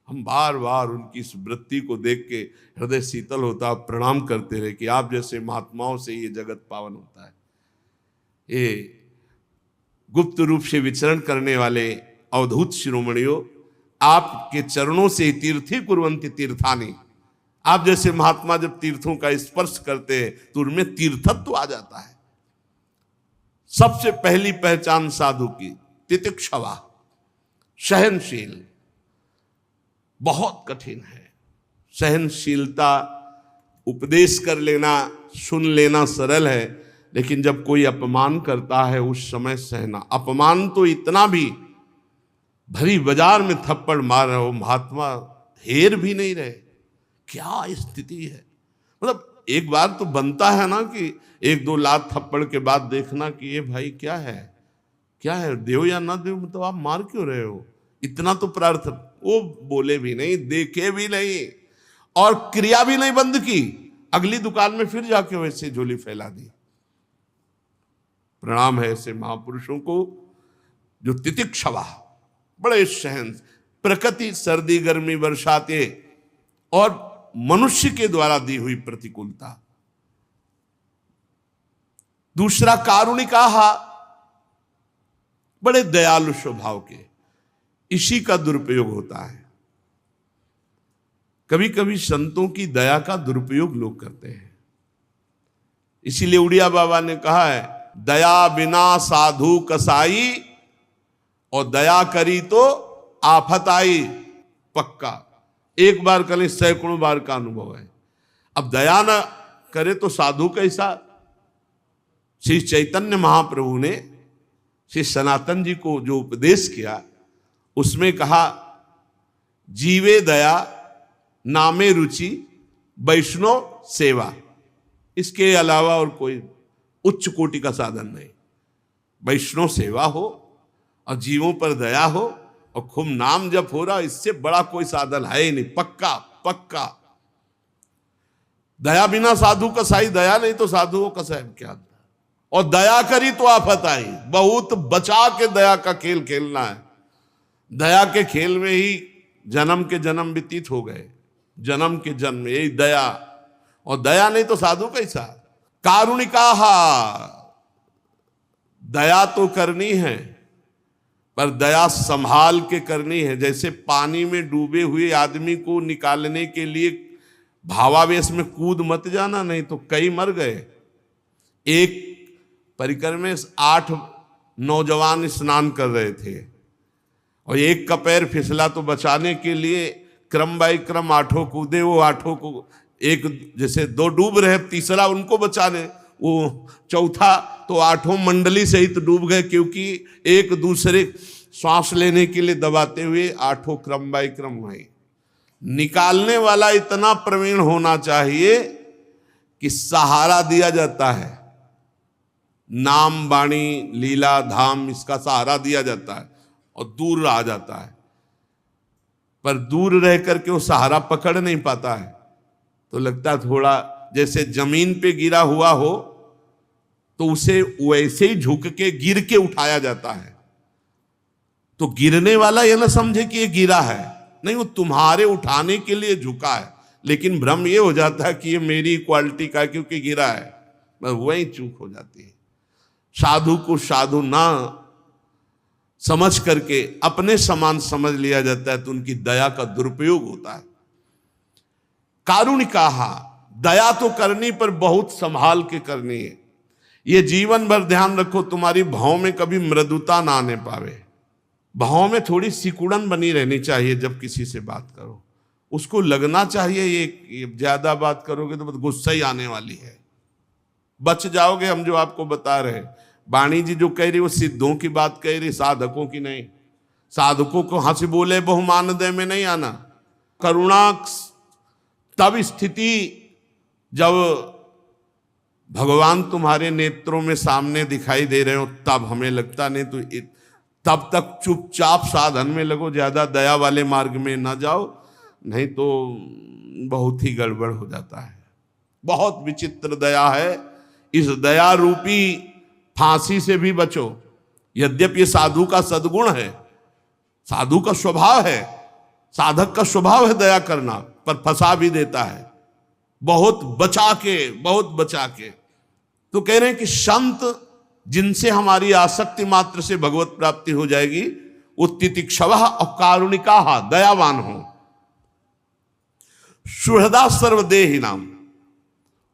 हम बार बार उनकी इस वृत्ति को देख के हृदय शीतल होता, प्रणाम करते रहे कि आप जैसे महात्माओं से ये जगत पावन होता है। ये गुप्त रूप से विचरण करने वाले अवधूत शिरोमणियों, आपके चरणों से तीर्थी कुर्वन्ति तीर्थानि। आप जैसे महात्मा जब तीर्थों का स्पर्श करते हैं तो उनमें तीर्थत्व आ जाता है। सबसे पहली पहचान साधु की तितिक्षवा, सहनशील। बहुत कठिन है सहनशीलता। उपदेश कर लेना, सुन लेना सरल है, लेकिन जब कोई अपमान करता है उस समय सहना। अपमान तो इतना भी, भरी बाजार में थप्पड़ मार रहे हो, महात्मा हेर भी नहीं रहे। क्या स्थिति है। मतलब एक बार तो बनता है ना कि 1-2 लात थप्पड़ के बाद देखना कि ये भाई क्या है, क्या है, देव या ना देव, मतलब आप मार क्यों रहे हो। इतना तो प्रार्थना। वो बोले भी नहीं, देखे भी नहीं, और क्रिया भी नहीं बंद की। अगली दुकान में फिर जाके वैसे झोली फैला दी। प्रणाम है ऐसे महापुरुषों को जो तितिक्षवा, बड़े सहन। प्रकृति सर्दी गर्मी बरसाते और मनुष्य के द्वारा दी हुई प्रतिकूलता। दूसरा कारुणिकाहा, बड़े दयालु स्वभाव के। इसी का दुरुपयोग होता है। कभी कभी संतों की दया का दुरुपयोग लोग करते हैं। इसीलिए उड़िया बाबा ने कहा है, दया बिना साधु कसाई, और दया करी तो आफत आई। पक्का, एक बार करें सैकड़ों बार का अनुभव है। अब दया न करे तो साधु कैसा। श्री चैतन्य महाप्रभु ने श्री सनातन जी को जो उपदेश किया, उसमें कहा, जीवे दया नामे रुचि वैष्णव सेवा। इसके अलावा और कोई उच्च कोटि का साधन नहीं। वैष्णव सेवा हो और जीवों पर दया हो और खूब नाम जप हो रहा, इससे बड़ा कोई साधन है ही नहीं। पक्का पक्का। दया बिना साधु कसाई, दया नहीं तो साधुओं कसाई क्या। और दया करी तो आफत आई। बहुत बचा के दया का खेल खेलना है। दया के खेल में ही जन्म के जन्म व्यतीत हो गए। जन्म के जन्म यही दया, और दया नहीं तो साधु कैसा। कारुणिकाहा, दया तो करनी है पर दया संभाल के करनी है। जैसे पानी में डूबे हुए आदमी को निकालने के लिए भावावेश में कूद मत जाना, नहीं तो कई मर गए। एक परिकर में 8 नौजवान स्नान कर रहे थे और एक का पैर फिसला, तो बचाने के लिए क्रम बाई क्रम 8 कूदे। वो 8 को एक जैसे 2 डूब रहे, तीसरा उनको बचाने, वो चौथा तो 8 मंडली सहित डूब गए, क्योंकि एक दूसरे श्वास लेने के लिए दबाते हुए 8 क्रम बाई क्रम वहीं। निकालने वाला इतना प्रवीण होना चाहिए कि सहारा दिया जाता है। नाम वाणी लीला धाम, इसका सहारा दिया जाता है और दूर रहा जाता है। पर दूर रह करके वो सहारा पकड़ नहीं पाता है, तो लगता है थोड़ा जैसे जमीन पे गिरा हुआ हो तो उसे वैसे ही झुक के गिर के उठाया जाता है। तो गिरने वाला ये ना समझे कि ये गिरा है, नहीं, वो तुम्हारे उठाने के लिए झुका है। लेकिन भ्रम ये हो जाता है कि ये मेरी क्वालिटी का है क्योंकि गिरा है। बस वही चूक हो जाती है। साधु को साधु ना समझ करके अपने समान समझ लिया जाता है तो उनकी दया का दुरुपयोग होता है। कारुणिकाहा, दया तो करनी पर बहुत संभाल के करनी है। ये जीवन भर ध्यान रखो, तुम्हारी भाव में कभी मृदुता ना आने पावे। भाव में थोड़ी सिकुड़न बनी रहनी चाहिए। जब किसी से बात करो उसको लगना चाहिए ये ज्यादा बात करोगे तो बस गुस्सा ही आने वाली है, बच जाओगे। हम जो आपको बता रहे, वाणी जी जो कह रही वो सिद्धों की बात कह रही, साधकों की नहीं। साधकों को हंस बोले बहुमान दे में नहीं आना। करुणा तब स्थिति जब भगवान तुम्हारे नेत्रों में सामने दिखाई दे रहे हो तब हमें लगता, नहीं तो तब तक चुपचाप साधन में लगो, ज्यादा दया वाले मार्ग में ना जाओ, नहीं तो बहुत ही गड़बड़ हो जाता है। बहुत विचित्र दया है। इस दया रूपी फांसी से भी बचो। यद्यपि ये साधु का सद्गुण है, साधु का स्वभाव है, साधक का स्वभाव है दया करना, पर फंसा भी देता है। बहुत बचा के, बहुत बचा के। तो कह रहे हैं कि संत जिनसे हमारी आसक्ति मात्र से भगवत प्राप्ति हो जाएगी वो तितिक्षवः और कारुणिकाः, दयावान हो। सुहृदा सर्वदेहि नाम,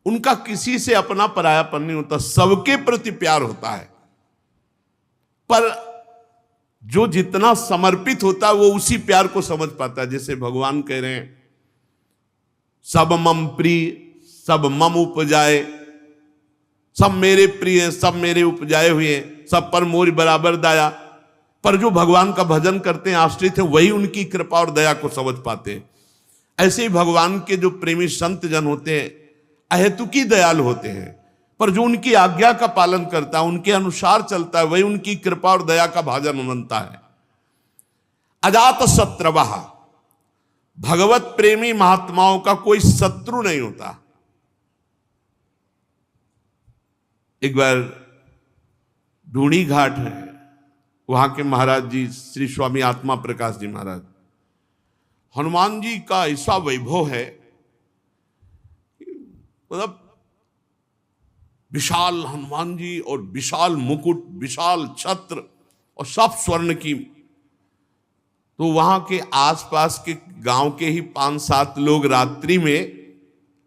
उनका किसी से अपना परायापन नहीं होता, सबके प्रति प्यार होता है। पर जो जितना समर्पित होता है वो उसी प्यार को समझ पाता है। जैसे भगवान कह रहे हैं सब मम प्रिय, सब मम उपजाए, सब मेरे प्रिय, सब मेरे उपजाए हुए, सब पर मोर बराबर दया। पर जो भगवान का भजन करते हैं, आश्रित है, वही उनकी कृपा और दया को समझ पाते हैं। ऐसे ही भगवान के जो प्रेमी संत जन होते हैं अहेतुकी दयालु होते हैं, पर जो उनकी आज्ञा का पालन करता है, उनके अनुसार चलता है, वही उनकी कृपा और दया का भाजन बनता है। अजात शत्रवः, भगवत प्रेमी महात्माओं का कोई शत्रु नहीं होता। एक बार ढूंढी घाट है, वहां के महाराज जी श्री स्वामी आत्मा प्रकाश जी महाराज, हनुमान जी का ऐसा वैभव है, मतलब विशाल हनुमान जी और विशाल मुकुट, विशाल छत्र और सब स्वर्ण की। तो वहां के आसपास के गांव के ही 5-7 लोग रात्रि में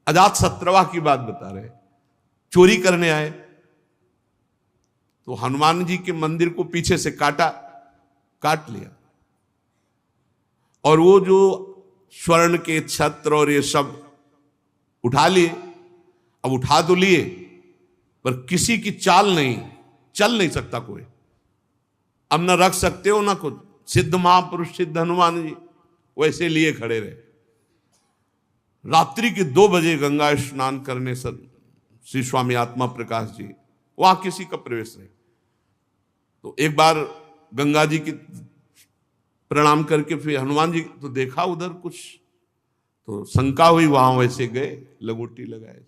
अजात शत्रवा की बात बता रहे, चोरी करने आए। तो हनुमान जी के मंदिर को पीछे से काट लिया, और वो जो स्वर्ण के छत्र और ये सब उठा लिए। अब उठा तो लिए, पर किसी की चाल नहीं, चल नहीं सकता कोई। अब न रख सकते हो ना कुछ। सिद्ध महापुरुष सिद्ध हनुमान जी वैसे लिए खड़े रहे। रात्रि के 2 बजे गंगा स्नान करने श्री स्वामी आत्मा प्रकाश जी, वहां किसी का प्रवेश नहीं। तो एक बार गंगा जी की प्रणाम करके फिर हनुमान जी तो देखा उधर कुछ, तो शंका हुई, वहां वैसे गए, लगोटी लगाए,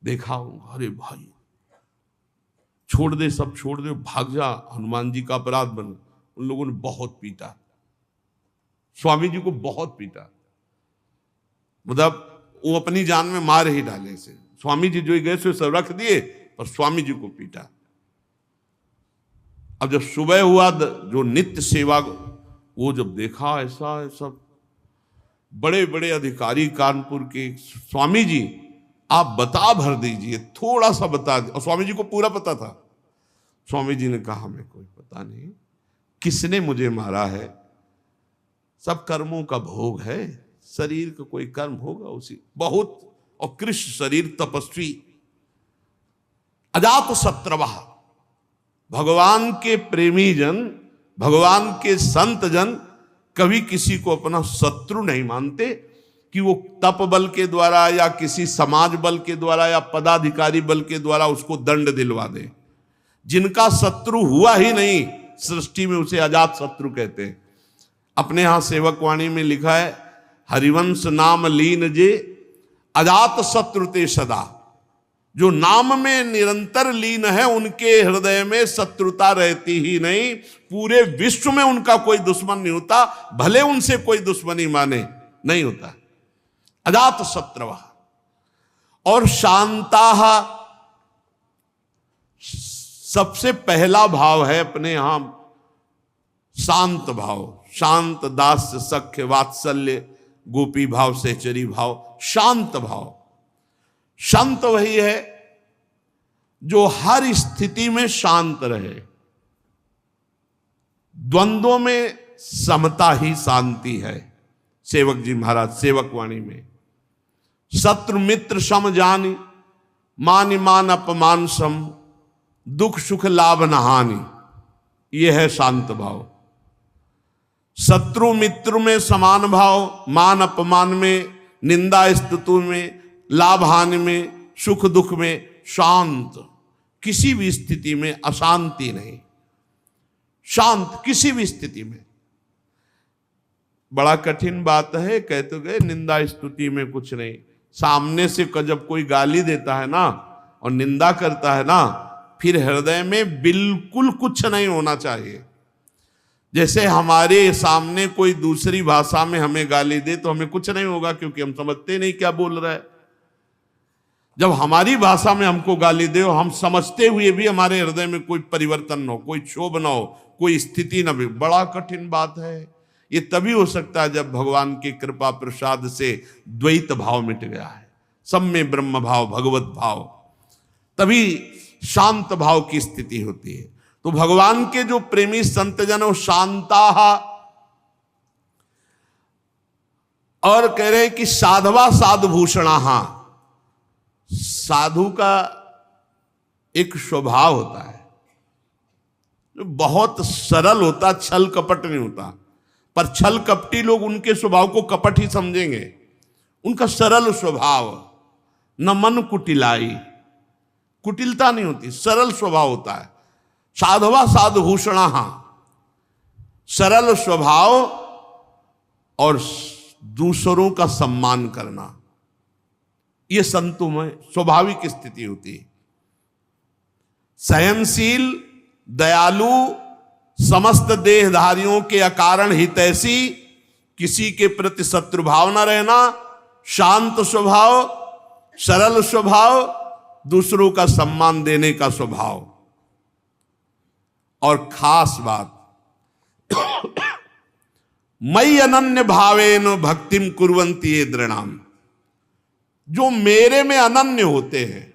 देखा, अरे भाई छोड़ दे, सब छोड़ दे, भाग जा, हनुमान जी का अपराध बन। उन लोगों ने बहुत पीटा, स्वामी जी को बहुत पीटा, मतलब वो अपनी जान में मार ही डाले से। स्वामी जी जो गए सो सब रख दिए, पर स्वामी जी को पीटा। अब जब सुबह हुआ, जो नित्य सेवा, वो जब देखा ऐसा सब बड़े बड़े अधिकारी कानपुर के, स्वामी जी आप बता भर दीजिए, थोड़ा सा बता दीजिए। और स्वामी जी को पूरा पता था। स्वामी जी ने कहा हमें कोई पता नहीं, किसने मुझे मारा है, सब कर्मों का भोग है, शरीर का कोई कर्म होगा उसी, बहुत। और कृष्ण शरीर तपस्वी। अजात शत्रवः, भगवान के प्रेमी जन, भगवान के संत जन कभी किसी को अपना शत्रु नहीं मानते कि वो तप बल के द्वारा या किसी समाज बल के द्वारा या पदाधिकारी बल के द्वारा उसको दंड दिलवा दे। जिनका शत्रु हुआ ही नहीं सृष्टि में, उसे अजात शत्रु कहते हैं। अपने यहां सेवकवाणी में लिखा है, हरिवंश नाम लीन जे अजात शत्रु ते सदा। जो नाम में निरंतर लीन है उनके हृदय में शत्रुता रहती ही नहीं। पूरे विश्व में उनका कोई दुश्मन नहीं होता, भले उनसे कोई दुश्मनी माने, नहीं होता। अजात शत्रवः। और शांताः, सबसे पहला भाव है अपने यहां शांत भाव, शांत दास्य सख्य वात्सल्य गोपी भाव सहचरी भाव, शांत भाव। शांत वही है जो हर स्थिति में शांत रहे। द्वंद्वों में समता ही शांति है। सेवक जी महाराज सेवक वाणी में, शत्रु मित्र सम जानी, मान मान अपमान सम, दुख सुख लाभ न हानि, यह है शांत भाव। शत्रु मित्र में समान भाव, मान अपमान में, निंदा स्तुति में, लाभ हानि में, सुख दुख में शांत, किसी भी स्थिति में अशांति नहीं, शांत किसी भी स्थिति में। बड़ा कठिन बात है, कह तो गए निंदा स्तुति में कुछ नहीं। सामने से जब कोई गाली देता है ना और निंदा करता है ना, फिर हृदय में बिल्कुल कुछ नहीं होना चाहिए। जैसे हमारे सामने कोई दूसरी भाषा में हमें गाली दे तो हमें कुछ नहीं होगा, क्योंकि हम समझते नहीं क्या बोल रहा है। जब हमारी भाषा में हमको गाली दे और हम समझते हुए भी हमारे हृदय में कोई परिवर्तन न हो, कोई क्षोभ न हो, कोई स्थिति न भी, बड़ा कठिन बात है। ये तभी हो सकता है जब भगवान की कृपा प्रसाद से द्वैत भाव मिट गया है, सब में ब्रह्म भाव भगवत भाव, तभी शांत भाव की स्थिति होती है। तो भगवान के जो प्रेमी संतजन वो शांता, और कह रहे कि साधवा साधुभूषणा, साधु का एक स्वभाव होता है जो बहुत सरल होता, छल कपट नहीं होता। पर छल कपटी लोग उनके स्वभाव को कपट ही समझेंगे। उनका सरल स्वभाव, न मन कुटिलाई, कुटिलता नहीं होती, सरल स्वभाव होता है। साधवा साधुभूषणा, सरल स्वभाव और दूसरों का सम्मान करना, यह संतों में स्वाभाविक स्थिति होती है। सहनशील, दयालु, समस्त देहधारियों के अकारण हितैषी, किसी के प्रति शत्रुभाव न रहना, शांत स्वभाव, सरल स्वभाव, दूसरों का सम्मान देने का स्वभाव। और खास बात, मयि अनन्य भावेन भक्तिम कुर्वन्ति ये दृणाम, जो मेरे में अनन्य होते हैं,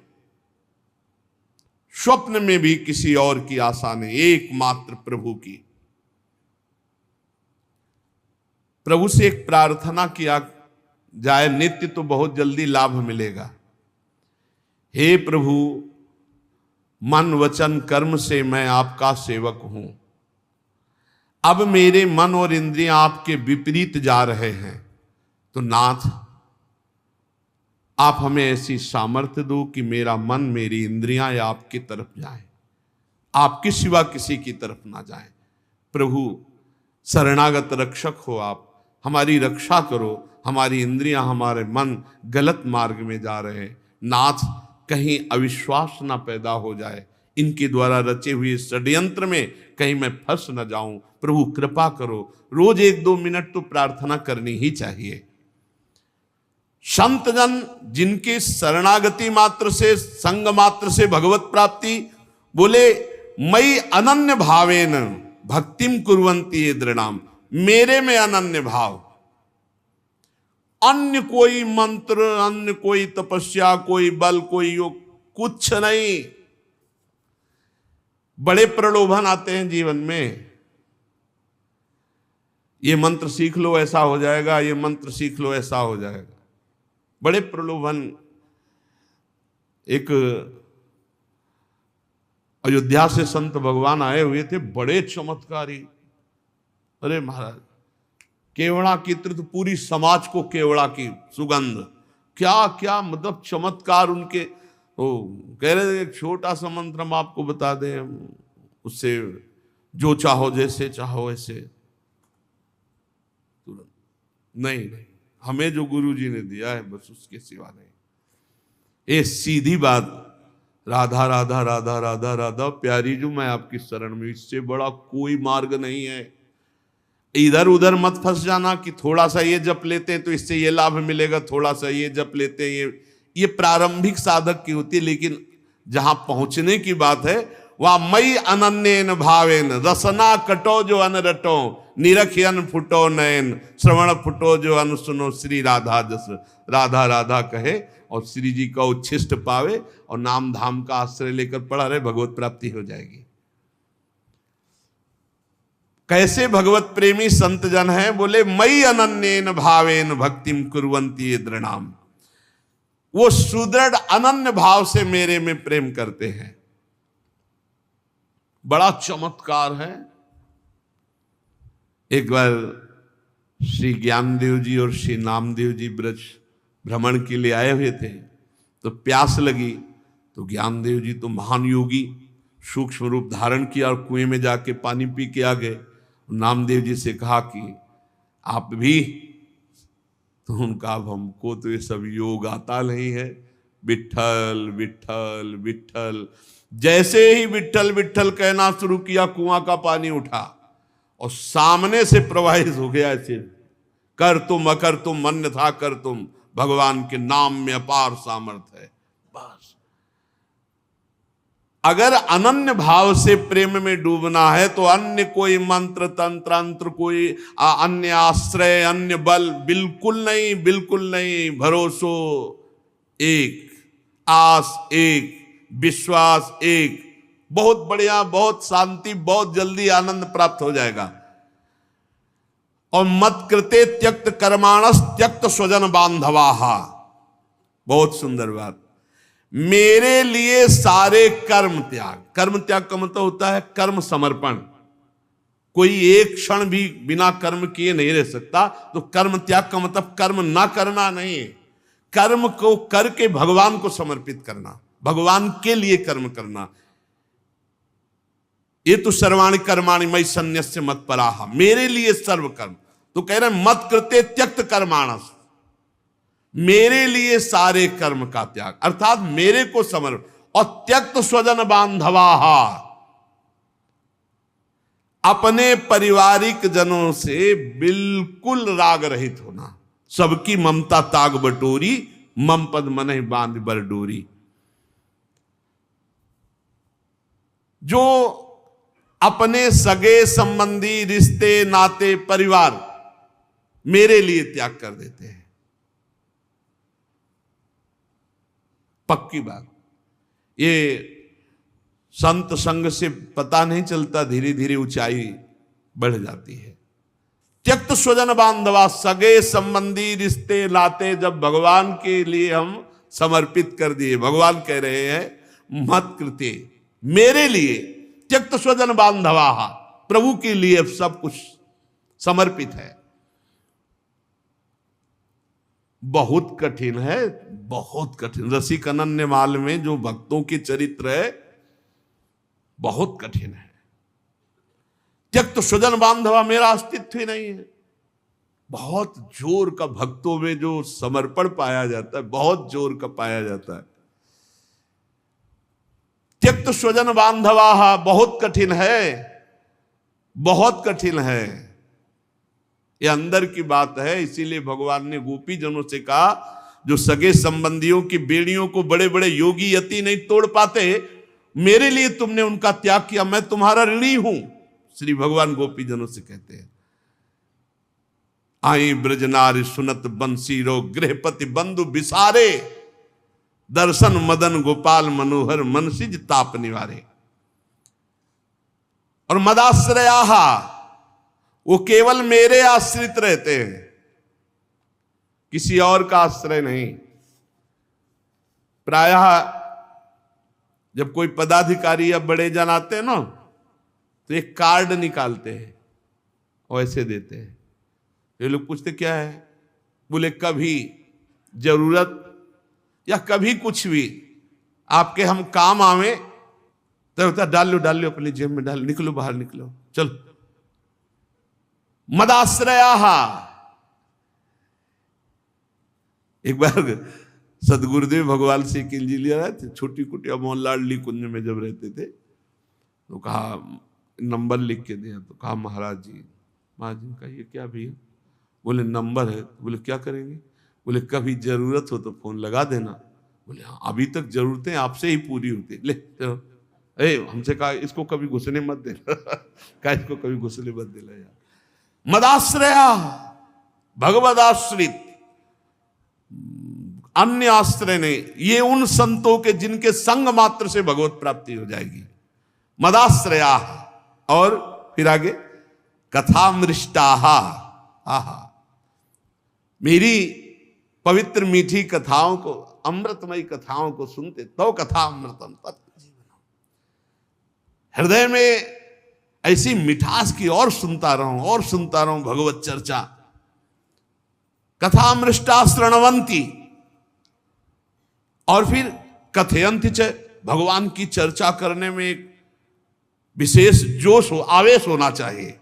स्वप्न में भी किसी और की आशा नहीं, एकमात्र प्रभु की। प्रभु से एक प्रार्थना किया जाए नित्य तो बहुत जल्दी लाभ मिलेगा। हे प्रभु, मन वचन कर्म से मैं आपका सेवक हूं, अब मेरे मन और इंद्रियां आपके विपरीत जा रहे हैं, तो नाथ आप हमें ऐसी सामर्थ्य दो कि मेरा मन मेरी इंद्रियां आपकी तरफ जाएं, आपके सिवा किसी की तरफ ना जाएं। प्रभु शरणागत रक्षक हो, आप हमारी रक्षा करो। हमारी इंद्रियां, हमारे मन गलत मार्ग में जा रहे हैं, नाथ कहीं अविश्वास ना पैदा हो जाए, इनके द्वारा रचे हुए षड्यंत्र में कहीं मैं फंस न जाऊं। प्रभु कृपा करो। रोज 1-2 मिनट तो प्रार्थना करनी ही चाहिए। संतजन जिनके शरणागति मात्र से, संग मात्र से भगवत प्राप्ति, बोले मयि अनन्य भावेन भक्तिम कुर्वन्ति ये दृणाम, मेरे में अनन्य भाव, अन्य कोई मंत्र, अन्य कोई तपस्या, कोई बल, कोई योग, कुछ नहीं। बड़े प्रलोभन आते हैं जीवन में, ये मंत्र सीख लो ऐसा हो जाएगा, ये मंत्र सीख लो ऐसा हो जाएगा, बड़े प्रलोभन। एक अयोध्या से संत भगवान आए हुए थे, बड़े चमत्कारी। अरे महाराज, केवड़ा की तो पूरी समाज को केवड़ा की सुगंध, क्या क्या मतलब चमत्कार उनके। ओ कह रहे थे एक छोटा सा मंत्र हम आपको बता दें, उससे जो चाहो जैसे चाहो ऐसे। तुरंत नहीं, हमें जो गुरु जी ने दिया है बस उसके सिवा नहीं। ये सीधी बात, राधा राधा राधा राधा राधा प्यारी जो मैं आपकी शरण में, इससे बड़ा कोई मार्ग नहीं है। इधर उधर मत फंस जाना कि थोड़ा सा ये जप लेते हैं तो इससे ये लाभ मिलेगा, थोड़ा सा ये जप लेते हैं, ये प्रारंभिक साधक की होती है। लेकिन जहां पहुंचने की बात है वा मई अनन्येन भावेन रसना कटो जो अन रटो निरखियन फुटो नयन श्रवण फुटो जो अन सुनो श्री राधा जस राधा राधा कहे और श्री जी का उच्छिष्ट पावे और नाम धाम का आश्रय लेकर पड़ा रहे, भगवत प्राप्ति हो जाएगी। कैसे भगवत प्रेमी संत जन हैं? बोले मई अनन्येन भावेन भक्तिम कुर्वन्ति ये दृढ़ाम, वो सुदृढ़ अनन्य भाव से मेरे में प्रेम करते हैं। बड़ा चमत्कार है। एक बार श्री ज्ञानदेव जी और श्री नामदेव जी ब्रज भ्रमण के लिए आए हुए थे, तो प्यास लगी, तो ज्ञानदेव जी तो महान योगी सूक्ष्म रूप धारण किया और कुएं में जाके पानी पी के आ गए। नामदेव जी से कहा कि आप भी, तो उनका अब हमको तो ये सब योग आता नहीं है, विठ्ठल विठ्ठल विठ्ठल। जैसे ही विठ्ठल विठ्ठल कहना शुरू किया, कुआं का पानी उठा और सामने से प्रवाहित हो गया। ऐसे कर तुम अकर तुम अन्यथा कर तुम, भगवान के नाम में अपार सामर्थ्य है। बस अगर अनन्य भाव से प्रेम में डूबना है तो अन्य कोई मंत्र तंत्र अंत्र, कोई अन्य आश्रय, अन्य बल बिल्कुल नहीं, बिल्कुल नहीं। भरोसो एक, आस एक, विश्वास एक, बहुत बढ़िया, बहुत शांति, बहुत जल्दी आनंद प्राप्त हो जाएगा। और मत कृते त्यक्त कर्माणस त्यक्त स्वजन बांधवाहा, बहुत सुंदर बात। मेरे लिए सारे कर्म त्याग, कर्म त्याग का मतलब होता है कर्म समर्पण। कोई एक क्षण भी बिना कर्म किए नहीं रह सकता, तो कर्म त्याग का मतलब कर्म ना करना नहीं है, कर्म को करके भगवान को समर्पित करना, भगवान के लिए कर्म करना। ये तो सर्वाणि कर्माणि मयि सन्न्यस्य मत्पराः, मेरे लिए सर्व कर्म। तो कह रहे मत कृते त्यक्त कर्माणस, मेरे लिए सारे कर्म का त्याग, अर्थात मेरे को समर्पण। और त्यक्त स्वजन बांधवाहा, अपने पारिवारिक जनों से बिल्कुल राग रहित होना। सबकी ममता ताग बटोरी, मम पद मनहि बांध बर डोरी। जो अपने सगे संबंधी, रिश्ते नाते, परिवार मेरे लिए त्याग कर देते हैं, पक्की बात। ये संत संग से पता नहीं चलता, धीरे धीरे ऊंचाई बढ़ जाती है। त्यक्त स्वजन बांधवा, सगे संबंधी, रिश्ते नाते जब भगवान के लिए हम समर्पित कर दिए, भगवान कह रहे हैं मत कृते, मेरे लिए त्यक्त स्वजन बांधवा, प्रभु के लिए सब कुछ समर्पित है। बहुत कठिन है, बहुत कठिन। रसिक अनन्य माल में जो भक्तों के चरित्र है बहुत कठिन है। त्यक्त स्वजन बांधवा, मेरा अस्तित्व ही नहीं है। बहुत जोर का भक्तों में जो समर्पण पाया जाता है, बहुत जोर का पाया जाता है। त्यक्त स्वजन बांधवा बहुत कठिन है, बहुत कठिन है। ये अंदर की बात है। इसीलिए भगवान ने गोपी जनों से कहा, जो सगे संबंधियों की बेड़ियों को बड़े बड़े योगी यति नहीं तोड़ पाते, मेरे लिए तुमने उनका त्याग किया, मैं तुम्हारा ऋणी हूं। श्री भगवान गोपी जनों से कहते हैं, आई ब्रजनारी सुनत बंसी रो गृहपति बंधु बिसारे, दर्शन मदन गोपाल मनोहर मनसिज ताप निवारे। और मदाश्रयाहा, वो केवल मेरे आश्रित रहते हैं, किसी और का आश्रय नहीं। प्रायः जब कोई पदाधिकारी या बड़े जन आते हैं ना, तो एक कार्ड निकालते हैं और ऐसे देते हैं। ये लोग पूछते क्या है? बोले कभी जरूरत या कभी कुछ भी आपके हम काम आवे तो होता डाल लो अपनी जेब में, डाल, निकलो बाहर निकलो, चलो। मदाश्रया। एक बार सदगुरुदेव भगवान से किलजी लिया रहे थे, छोटी कुटिया मोहनलाडली कुंज में जब रहते थे, तो कहा नंबर लिख के दिया। तो कहा महाराज जी, का ये क्या भैया? बोले नंबर है। बोले क्या करेंगे? बोले कभी जरूरत हो तो फोन लगा देना। बोले हाँ, अभी तक जरूरतें आपसे ही पूरी होती। ले चलो। हमसे कहा इसको कभी घुसने मत दे कहा इसको कभी घुसने मत दिला यार। मदाश्रया, भगवदाश्रित, अन्य आश्रय नहीं, ये उन संतों के जिनके संग मात्र से भगवत प्राप्ति हो जाएगी। मदाश्रया, और फिर आगे कथामृष्टाहा, आहा, मेरी पवित्र मीठी कथाओं को, अमृतमयी कथाओं को सुनते तो कथा अमृतम तत् जीवनम, हृदय में ऐसी मिठास की और सुनता रहूं भगवत चर्चा। कथामृष्टा श्रणवंती, और फिर कथयंती च, भगवान की चर्चा करने में एक विशेष जोश आवेश होना चाहिए।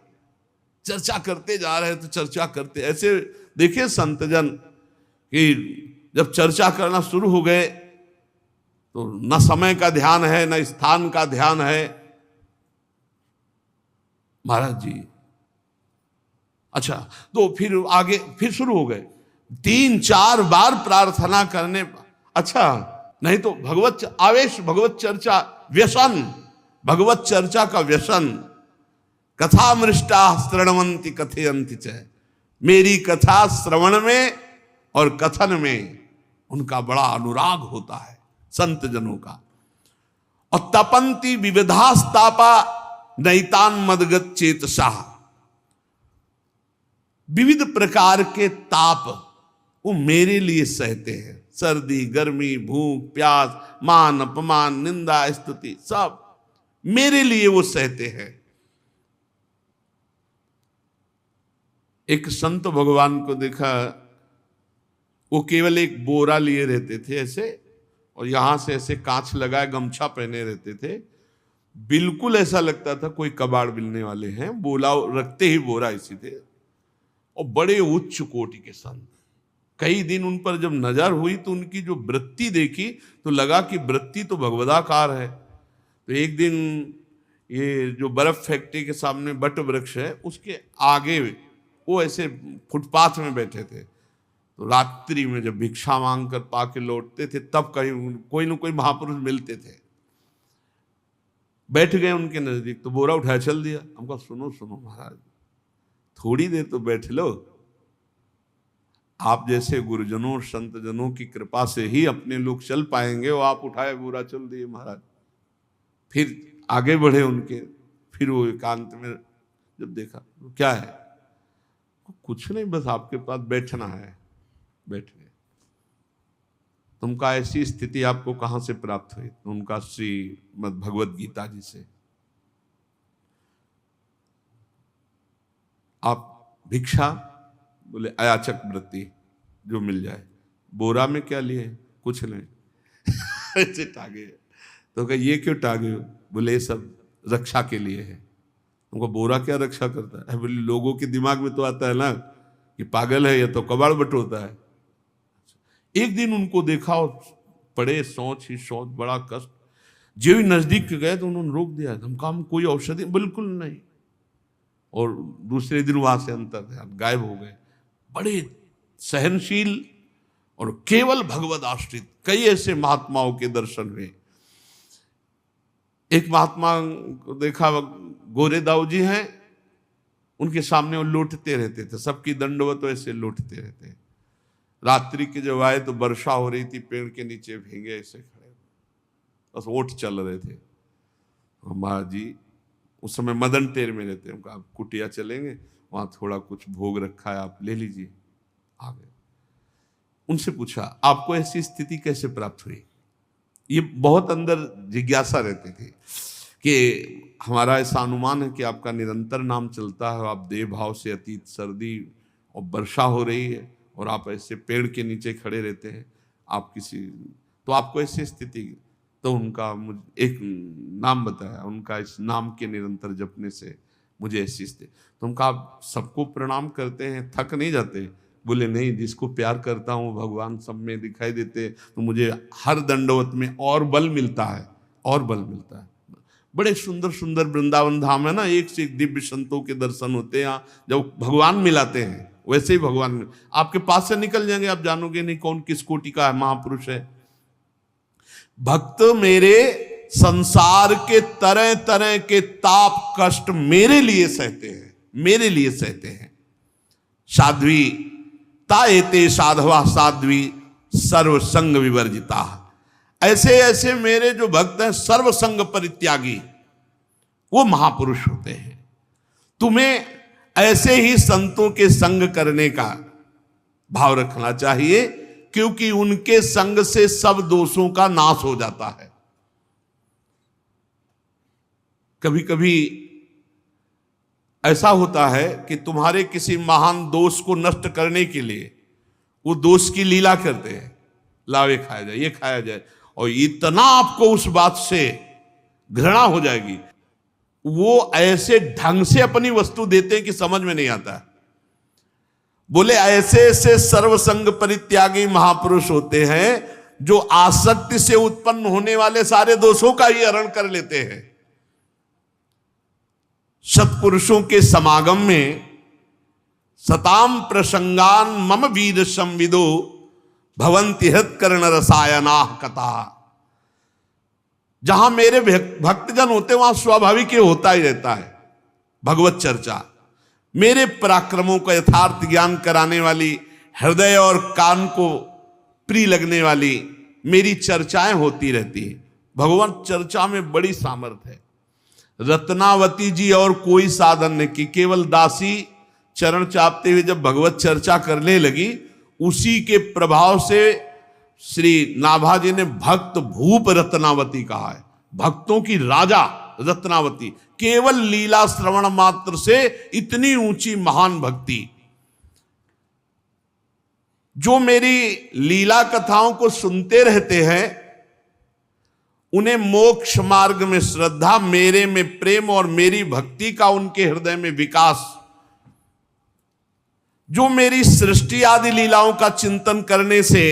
चर्चा करते जा रहे तो चर्चा करते, ऐसे देखिए संतजन कि जब चर्चा करना शुरू हो गए तो न समय का ध्यान है न स्थान का ध्यान है। महाराज जी, अच्छा, तो फिर आगे फिर शुरू हो गए, 3-4 बार प्रार्थना करने, अच्छा नहीं तो भगवत आवेश, भगवत चर्चा व्यसन, भगवत चर्चा का व्यसन। कथामृष्टा श्रणवंती कथयंती च, मेरी कथा श्रवण में और कथन में उनका बड़ा अनुराग होता है संत जनों का। और तपंती विविधास्तापा नैतान मदगत चेतसा, विविध प्रकार के ताप वो मेरे लिए सहते हैं। सर्दी, गर्मी, भूख, प्यास, मान, अपमान, निंदा, स्तुति, सब मेरे लिए वो सहते हैं। एक संत भगवान को देखा, वो केवल एक बोरा लिए रहते थे ऐसे, और यहां से ऐसे कांच लगाए गमछा पहने रहते थे। बिल्कुल ऐसा लगता था कोई कबाड़ मिलने वाले हैं, बोला रखते ही बोरा इसी थे। और बड़े उच्च कोटि के संत। कई दिन उन पर जब नजर हुई तो उनकी जो वृत्ति देखी तो लगा कि वृत्ति तो भगवदाकार है। तो एक दिन ये जो बर्फ फैक्ट्री के सामने बट वृक्ष है उसके आगे वो ऐसे फुटपाथ में बैठे थे। तो रात्रि में जब भिक्षा मांग कर पाके लौटते थे तब कहीं कोई न कोई महापुरुष मिलते थे। बैठ गए उनके नजदीक तो बोरा उठाया चल दिया। हमको सुनो सुनो महाराज, थोड़ी देर तो बैठ लो, आप जैसे गुरुजनों और संतजनों की कृपा से ही अपने लोग चल पाएंगे। वो आप उठाए बोरा चल दिए महाराज। फिर आगे बढ़े उनके, फिर वो एकांत में जब देखा तो क्या है, कुछ नहीं, बस आपके पास बैठना है। बैठ गए। तुमका ऐसी स्थिति आपको कहां से प्राप्त हुई? तो उनका श्रीमद् भगवद गीता जी से। आप भिक्षा, बोले अयाचक वृत्ति जो मिल जाए। बोरा में क्या लिए? कुछ नहीं ऐसे टागे। तो कहा ये क्यों टागे हो? बोले ये सब रक्षा के लिए है। उनको बोरा क्या रक्षा करता है? बोले लोगों के दिमाग में तो आता है ना कि पागल है, ये तो कबाड़ बटोरता है। एक दिन उनको देखा और पड़े सोच ही सोच, बड़ा कष्ट। जो ही नजदीक गए तो उन्होंने रोक दिया। हम काम कोई औषधि बिल्कुल नहीं। और दूसरे दिन वहां से अंतर ध्यान गायब हो गए। बड़े सहनशील और केवल भगवद आश्रित कई ऐसे महात्माओं के दर्शन हुए। एक महात्मा को देखा, गोरे दाऊ जी हैं, उनके सामने वो लौटते रहते थे, सबकी दंडवत ऐसे लौटते रहते। रात्रि के जब आए तो वर्षा हो रही थी, पेड़ के नीचे भीगे ऐसे खड़े, बस ओठ चल रहे थे। महाराज जी उस समय मदन टेर में रहते, उनका आप कुटिया चलेंगे, वहां थोड़ा कुछ भोग रखा है, आप ले लीजिए। आ गए। उनसे पूछा आपको ऐसी स्थिति कैसे प्राप्त हुई? ये बहुत अंदर जिज्ञासा रहती थी कि हमारा ऐसा अनुमान है कि आपका निरंतर नाम चलता है, आप देह भाव से अतीत, सर्दी और वर्षा हो रही है और आप ऐसे पेड़ के नीचे खड़े रहते हैं, आप किसी, तो आपको ऐसी स्थिति। तो उनका मुझे एक नाम बताया, उनका इस नाम के निरंतर जपने से मुझे ऐसी स्थिति। तो उनका आप सबको प्रणाम करते हैं, थक नहीं जाते? बोले नहीं, जिसको प्यार करता हूँ भगवान सब में दिखाई देते, तो मुझे हर दंडवत में और बल मिलता है, और बल मिलता है। बड़े सुंदर सुंदर वृंदावन धाम है ना, एक से एक दिव्य संतों के दर्शन होते हैं। जब भगवान मिलाते हैं वैसे ही भगवान आपके पास से निकल जाएंगे, आप जानोगे नहीं कौन किस कोटि का है, महापुरुष है। भक्त मेरे संसार के तरह तरह के ताप कष्ट मेरे लिए सहते हैं, मेरे लिए सहते हैं। साध्वी ताएते साधवा साध्वी सर्वसंग विवर्जिता। ऐसे ऐसे मेरे जो भक्त हैं सर्वसंग परित्यागी, वो महापुरुष होते हैं। तुम्हें ऐसे ही संतों के संग करने का भाव रखना चाहिए, क्योंकि उनके संग से सब दोषों का नाश हो जाता है। कभी कभी ऐसा होता है कि तुम्हारे किसी महान दोष को नष्ट करने के लिए वो दोष की लीला करते हैं, लावे खाया जाए, ये खाया जाए, और इतना आपको उस बात से घृणा हो जाएगी, वो ऐसे ढंग से अपनी वस्तु देते हैं कि समझ में नहीं आता। बोले ऐसे ऐसे सर्वसंग परित्यागी महापुरुष होते हैं जो आसक्ति से उत्पन्न होने वाले सारे दोषों का ही हरण कर लेते हैं। सत्पुरुषों के समागम में सताम प्रसंगान मम वीर संविदो भवंति हृत्कर्ण रसायना कथा। जहां मेरे भक्तजन होते वहां स्वाभाविक होता ही रहता है भगवत चर्चा। मेरे पराक्रमों का यथार्थ ज्ञान कराने वाली, हृदय और कान को प्रिय लगने वाली मेरी चर्चाएं होती रहती हैं। भगवत चर्चा में बड़ी सामर्थ्य है। रत्नावती जी और कोई साधन नहीं की, केवल दासी चरण चापते हुए जब भगवत चर्चा करने लगी, उसी के प्रभाव से श्री नाभाजी ने भक्त भूप रत्नावती कहा है। भक्तों की राजा रत्नावती, केवल लीला श्रवण मात्र से इतनी ऊंची महान भक्ति। जो मेरी लीला कथाओं को सुनते रहते हैं, उन्हें मोक्ष मार्ग में श्रद्धा, मेरे में प्रेम और मेरी भक्ति का उनके हृदय में विकास, जो मेरी सृष्टि आदि लीलाओं का चिंतन करने से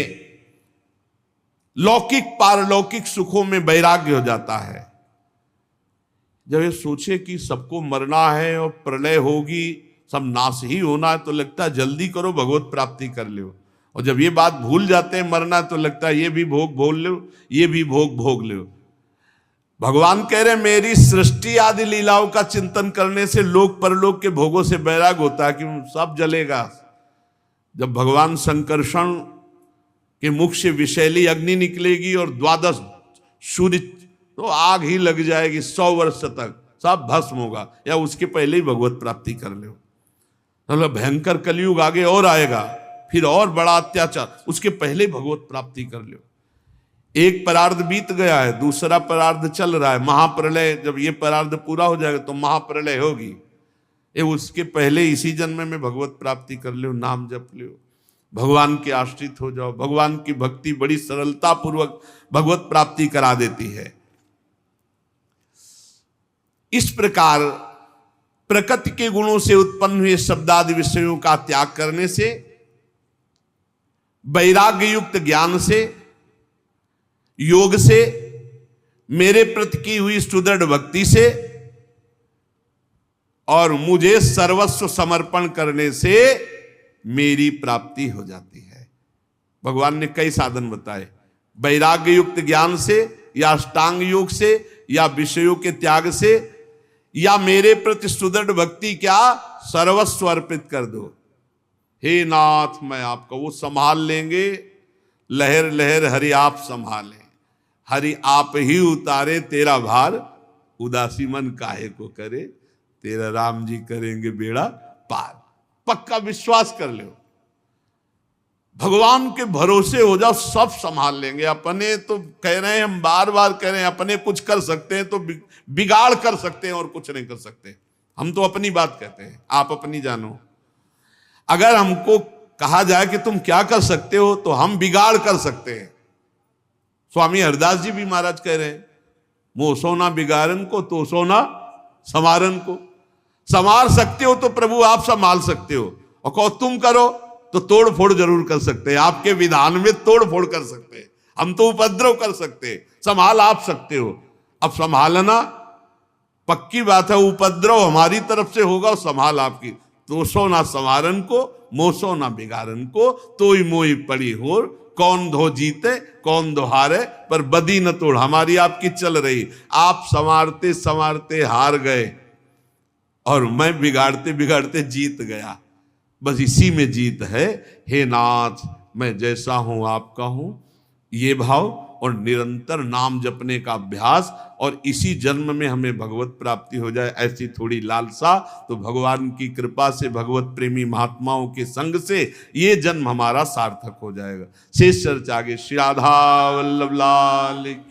लौकिक पारलौकिक सुखों में वैराग्य हो जाता है। जब ये सोचे कि सबको मरना है और प्रलय होगी, सब नाश ही होना है, तो लगता है जल्दी करो भगवत प्राप्ति कर लो। और जब ये बात भूल जाते हैं मरना, तो लगता है ये भी भोग भोग लो, ये भी भोग लो। भगवान कह रहे मेरी सृष्टि आदि लीलाओं का चिंतन करने से लोक परलोक के भोगों से वैराग होता है कि सब जलेगा। जब भगवान संकर्षण के मुख से विषैली अग्नि निकलेगी और 12 सूर्य, तो आग ही लग जाएगी, 100 वर्ष तक सब भस्म होगा, या उसके पहले ही भगवत प्राप्ति कर लो। मतलब भयंकर कलयुग आगे और आएगा, फिर और बड़ा अत्याचार, उसके पहले भगवत प्राप्ति कर लो। एक परार्ध बीत गया है, दूसरा परार्ध चल रहा है, महाप्रलय। जब ये परार्ध पूरा हो जाएगा तो महाप्रलय होगी। ये उसके पहले इसी जन्म में भगवत प्राप्ति कर लो, नाम जप लो, भगवान के आश्रित हो जाओ। भगवान की भक्ति बड़ी सरलता पूर्वक भगवत प्राप्ति करा देती है। इस प्रकार प्रकृति के गुणों से उत्पन्न हुए शब्दादि विषयों का त्याग करने से, वैराग्य युक्त ज्ञान से, योग से, मेरे प्रति की हुई सुदृढ़ भक्ति से और मुझे सर्वस्व समर्पण करने से मेरी प्राप्ति हो जाती है। भगवान ने कई साधन बताए, वैराग्य युक्त ज्ञान से, या अष्टांग योग से, या विषयों के त्याग से, या मेरे प्रति सुदृढ़ भक्ति, क्या सर्वस्व अर्पित कर दो। हे नाथ मैं आपका, वो संभाल लेंगे, लहर लहर हरि आप संभालें, हरि आप ही उतारे तेरा भार, उदासी मन काहे को करे, तेरा राम जी करेंगे बेड़ा पार। पक्का विश्वास कर लो, भगवान के भरोसे हो जाओ, सब संभाल लेंगे। अपने तो कह रहे हैं, हम बार बार कह रहे हैं, अपने कुछ कर सकते हैं तो बिगाड़ कर सकते हैं और कुछ नहीं कर सकते। हम तो अपनी बात कहते हैं, आप अपनी जानो। अगर हमको कहा जाए कि तुम क्या कर सकते हो, तो हम बिगाड़ कर सकते हैं। स्वामी हरदास जी भी महाराज कह रहे हैं, मोह सोना बिगाड़न को तो सोना समारन को। संवार सकते हो तो प्रभु आप संभाल सकते हो, और कहो तुम करो तो तोड़ फोड़ जरूर कर सकते हैं। आपके विधान में तोड़ फोड़ कर सकते हैं, हम तो उपद्रव कर सकते हैं, संभाल आप सकते हो। अब संभालना पक्की बात है, उपद्रव हमारी तरफ से होगा और संभाल आपकी। तो सो ना संवारन को, मोसो ना बिगाड़न को, तोई मोई पड़ी होर कौन धो जीते कौन दो हारे, पर बदी न तोड़ हमारी आपकी चल रही। आप संवारते संवारते हार गए और मैं बिगाड़ते बिगाड़ते जीत गया। बस इसी में जीत है। हे नाथ, मैं जैसा हूं आपका हूं, ये भाव और निरंतर नाम जपने का अभ्यास, और इसी जन्म में हमें भगवत प्राप्ति हो जाए ऐसी थोड़ी लालसा, तो भगवान की कृपा से भगवत प्रेमी महात्माओं के संग से ये जन्म हमारा सार्थक हो जाएगा। शेष चर्चा आगे। श्री राधा वल्लभ लाल।